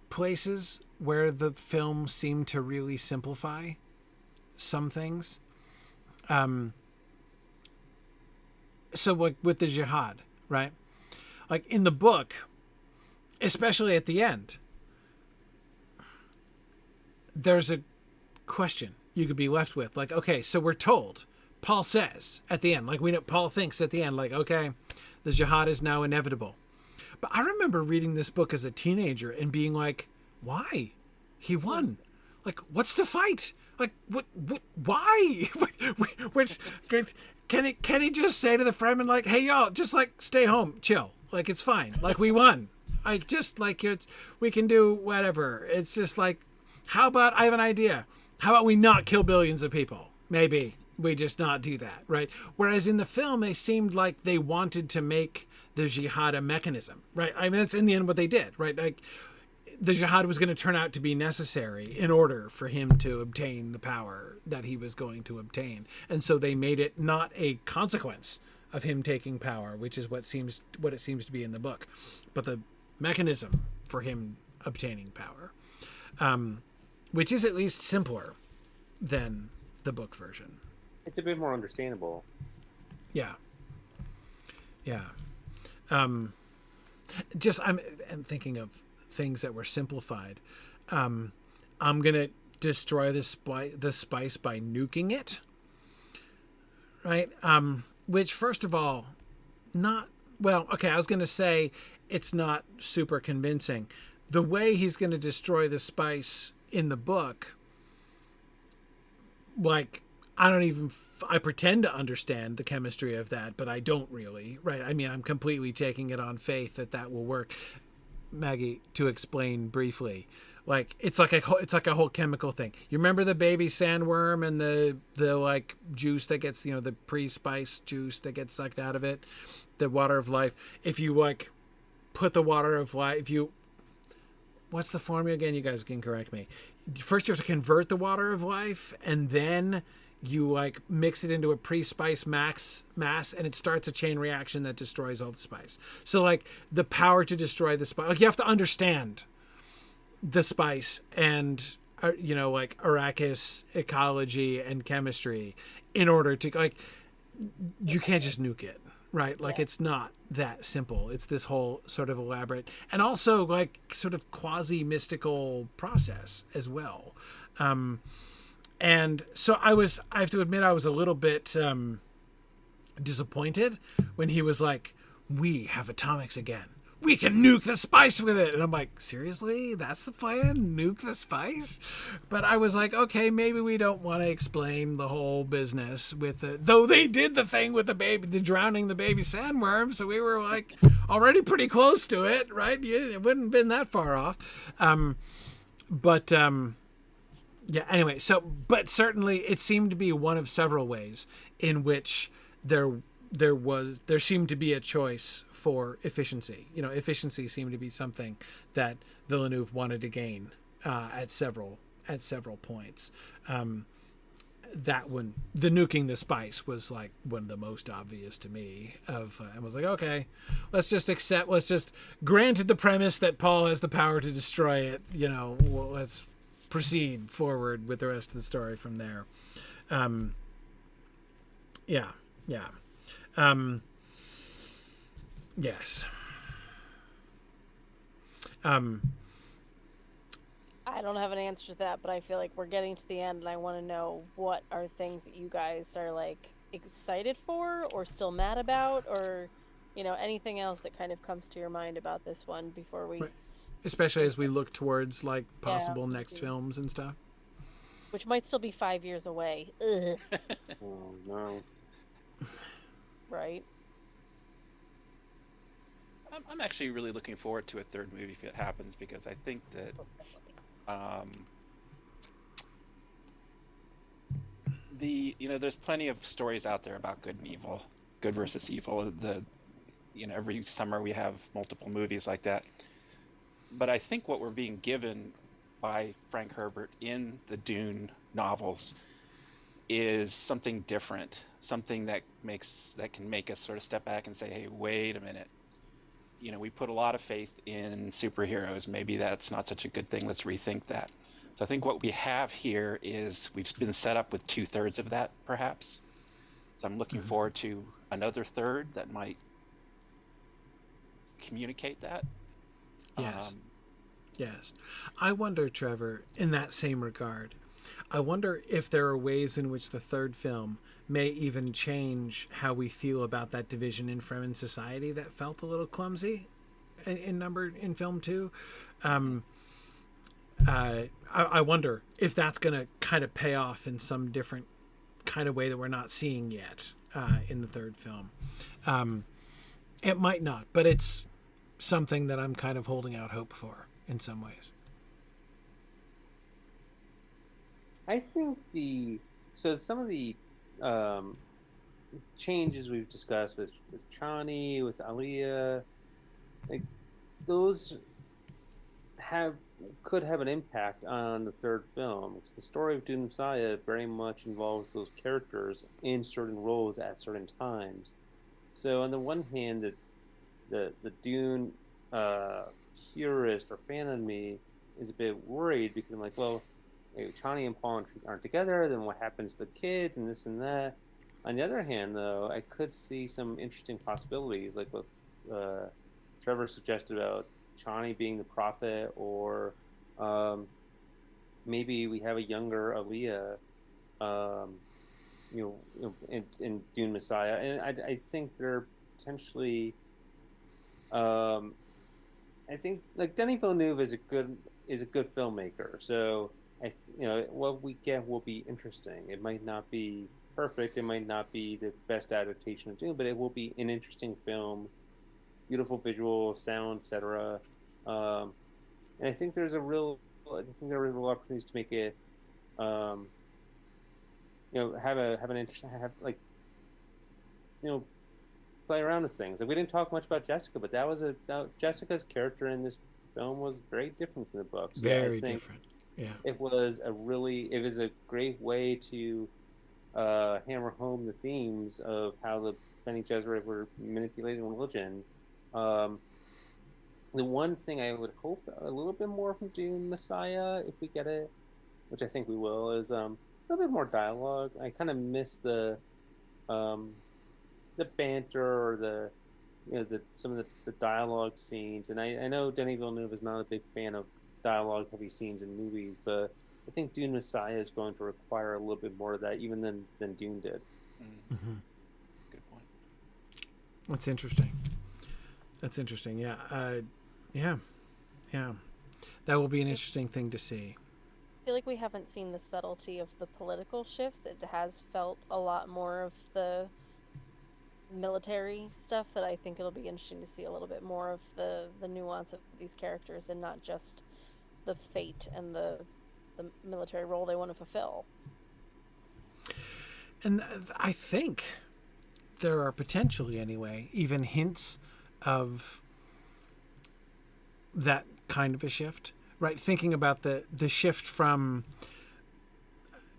places where the film seemed to really simplify some things. So with the jihad, right? In the book, especially at the end, there's a question you could be left with, okay, so we're told, Paul says at the end, we know Paul thinks at the end, okay, the jihad is now inevitable. But I remember reading this book as a teenager and being why? He won. What's the fight? What why? Which can he just say to the Fremen, hey, y'all, just stay home, chill. It's fine. We won. We can do whatever. It's just how about, I have an idea. How about we not kill billions of people? Maybe we just not do that, right? Whereas in the film, they seemed like they wanted to make the jihad a mechanism, right? I mean, that's in the end what they did, right? The jihad was going to turn out to be necessary in order for him to obtain the power that he was going to obtain. And so they made it not a consequence of him taking power, which is what it seems to be in the book, but the mechanism for him obtaining power. Which is at least simpler than the book version. It's a bit more understandable. Yeah. I'm thinking of things that were simplified. I'm gonna destroy the spice by nuking it. right? Which, first of all, not well. Okay, I was going to say it's not super convincing. The way he's going to destroy the spice in the book, like, I pretend to understand the chemistry of that, but I don't really, right? I mean, I'm completely taking it on faith that will work. Maggie, to explain briefly, like it's like a whole chemical thing. You remember the baby sandworm and the like juice that gets, the pre-spice juice that gets sucked out of it, the water of life. If you like put the water of life, what's the formula again? You guys can correct me. First, you have to convert the water of life, and then you like mix it into a pre-spice mass, and it starts a chain reaction that destroys all the spice. So like the power to destroy the spice, like you have to understand the spice and like Arrakis ecology and chemistry in order to, like, you can't just nuke it, right? Like it's not that simple. It's this whole sort of elaborate and also like sort of quasi mystical process as well. And so I have to admit, I was a little bit disappointed when he was like, we have atomics again. We can nuke the spice with it. And I'm like, seriously? That's the plan? Nuke the spice? But I was like, okay, maybe we don't want to explain the whole business with it. Though they did the thing with the drowning the baby sandworm. So we were like already pretty close to it, right? It wouldn't have been that far off. Yeah, anyway, but certainly it seemed to be one of several ways in which there seemed to be a choice for efficiency. Efficiency seemed to be something that Villeneuve wanted to gain at several points. That one, the nuking the spice, was like one of the most obvious to me. I was like, okay, let's just granted the premise that Paul has the power to destroy it. Let's proceed forward with the rest of the story from there. Yes. I don't have an answer to that, but I feel like we're getting to the end, and I want to know what are things that you guys are like excited for, or still mad about, or anything else that kind of comes to your mind about this one before we. Especially as we look towards like possible next films and stuff. Which might still be 5 years away. Ugh. Oh no. Right. I'm actually really looking forward to a third movie if it happens, because I think that there's plenty of stories out there about good and evil, good versus evil. Every summer we have multiple movies like that. But I think what we're being given by Frank Herbert in the Dune novels is something different, something that can make us sort of step back and say, hey, wait a minute. We put a lot of faith in superheroes. Maybe that's not such a good thing. Let's rethink that. So I think what we have here is we've been set up with 2/3 of that, perhaps. So I'm looking forward to another third that might communicate that. Yes. Yes. I wonder, Trevor, in that same regard, I wonder if there are ways in which the third film may even change how we feel about that division in Fremen society that felt a little clumsy in film 2. I wonder if that's going to kind of pay off in some different kind of way that we're not seeing yet in the third film. It might not, but it's something that I'm kind of holding out hope for in some ways. I think some of the changes we've discussed with Chani, with Aliyah, like those could have an impact on the third film. Because the story of Dune Messiah very much involves those characters in certain roles at certain times. So on the one hand, the Dune purist or fan of me is a bit worried, because I'm like, well, Chani and Paul aren't together, then what happens to the kids and this and that? On the other hand, though, I could see some interesting possibilities, like what Trevor suggested about Chani being the prophet, or maybe we have a younger Aliyah in Dune Messiah, and I think they're potentially. I think like Denis Villeneuve is a good filmmaker, so what we get will be interesting. It might not be perfect, it might not be the best adaptation of Dune, but it will be an interesting film, beautiful visual, sound, etc. And I think there are real opportunities to make it, have an interesting, play around with things. Like we didn't talk much about Jessica, but Jessica's character in this film was very different from the books. Very different. Yeah. It was a great way to hammer home the themes of how the Bene Gesserit were manipulating religion. The one thing I would hope a little bit more from Dune Messiah, if we get it, which I think we will, is a little bit more dialogue. I kind of miss the banter or some of the dialogue scenes. And I know Denis Villeneuve is not a big fan of dialogue heavy scenes in movies, but I think Dune Messiah is going to require a little bit more of that, even than Dune did. Mm-hmm. Good point. That's interesting. Yeah. Yeah. That will be an interesting thing to see. I feel like we haven't seen the subtlety of the political shifts. It has felt a lot more of the military stuff that I think it'll be interesting to see a little bit more of the nuance of these characters and not just the fate and the military role they want to fulfill. And I think there are potentially, anyway, even hints of that kind of a shift, right? Thinking about the shift from,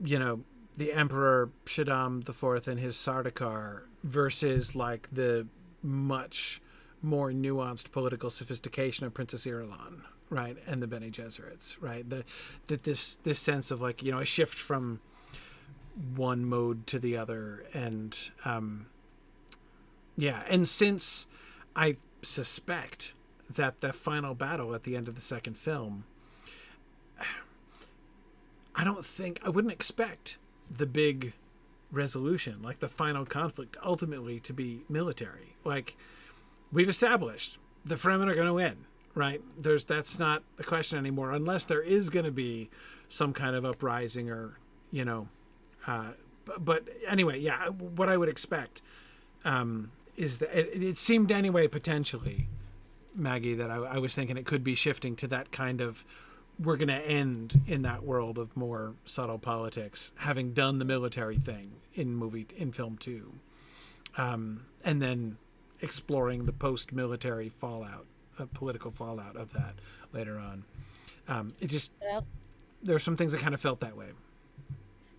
the Emperor Shaddam IV and his Sardaukar versus like the much more nuanced political sophistication of Princess Irulan, right, and the Bene Gesserits, right? That this sense of like a shift from one mode to the other, and and since I suspect that the final battle at the end of the second film, I wouldn't expect the big resolution, like the final conflict, ultimately to be military. Like, we've established the Fremen are going to win, right? That's not a question anymore, unless there is going to be some kind of uprising or, but anyway, yeah, what I would expect is that it seemed anyway, potentially, Maggie, that I was thinking it could be shifting to that kind of, we're going to end in that world of more subtle politics, having done the military thing in film 2, and then exploring the post-military fallout, political fallout of that later on. There's some things that kind of felt that way.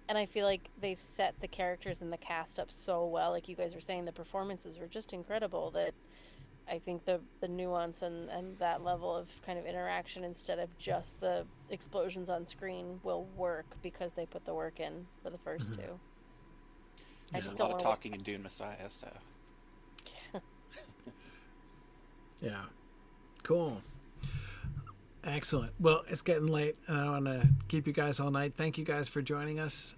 And I feel like they've set the characters and the cast up so well. Like you guys were saying, the performances were just incredible, that I think the nuance and that level of kind of interaction instead of just the explosions on screen will work because they put the work in for the first two. There's a lot of talking in Dune Messiah, so. Yeah. Cool. Excellent. Well, it's getting late, and I don't want to keep you guys all night. Thank you guys for joining us.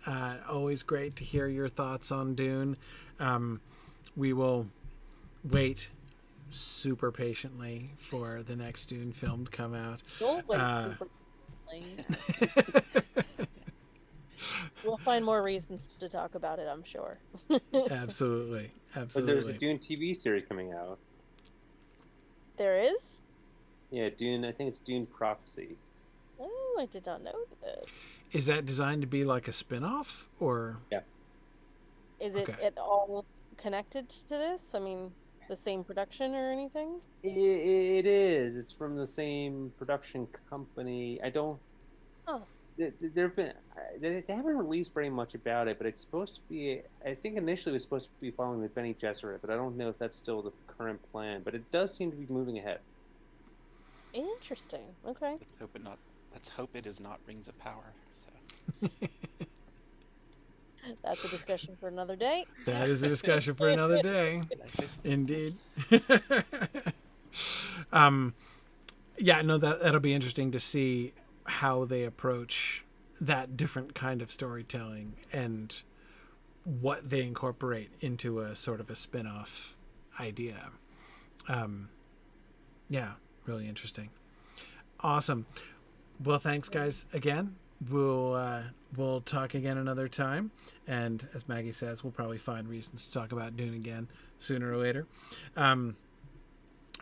Always great to hear your thoughts on Dune. We will wait super patiently for the next Dune film to come out. Don't wait super patiently. We'll find more reasons to talk about it, I'm sure. Absolutely. But there's a Dune TV series coming out. There is? Yeah, Dune. I think it's Dune Prophecy. Oh, I did not know this. Is that designed to be like a spin-off, or? Yeah. Is it at all connected to this? I mean, the same production or anything? It is. It's from the same production company. I don't. Oh. They haven't released very much about it, but it's supposed to be. I think initially it was supposed to be following the Bene Gesserit, but I don't know if that's still the current plan. But it does seem to be moving ahead. Interesting. Okay. Let's hope it is not Rings of Power. So. That's a discussion for another day. That is a discussion for another day. Indeed. Yeah, no, that'll be interesting to see how they approach that different kind of storytelling, and what they incorporate into a sort of a spin-off idea. Yeah, really interesting. Awesome. Well, thanks guys again. We'll talk again another time, and as Maggie says, we'll probably find reasons to talk about Dune again sooner or later.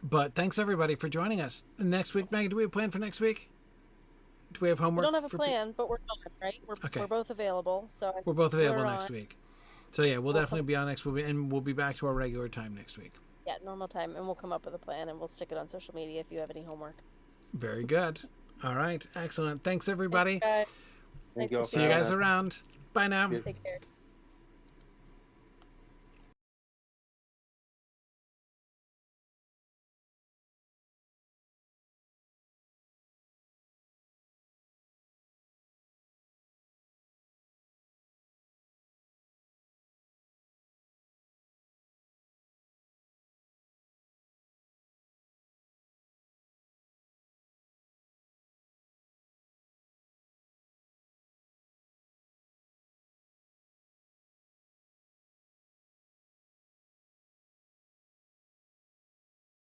But thanks everybody for joining us. Next week, Maggie, do we have a plan for next week? Do we have homework? We don't have a plan, but we're on, right? We're both available, so we're both available next week. So yeah, we'll definitely be on next week, and we'll be back to our regular time next week. Yeah, normal time, and we'll come up with a plan, and we'll stick it on social media if you have any homework. Very good. All right, excellent. Thanks everybody. Thanks, guys. Nice to See you guys around. Bye now. Take care.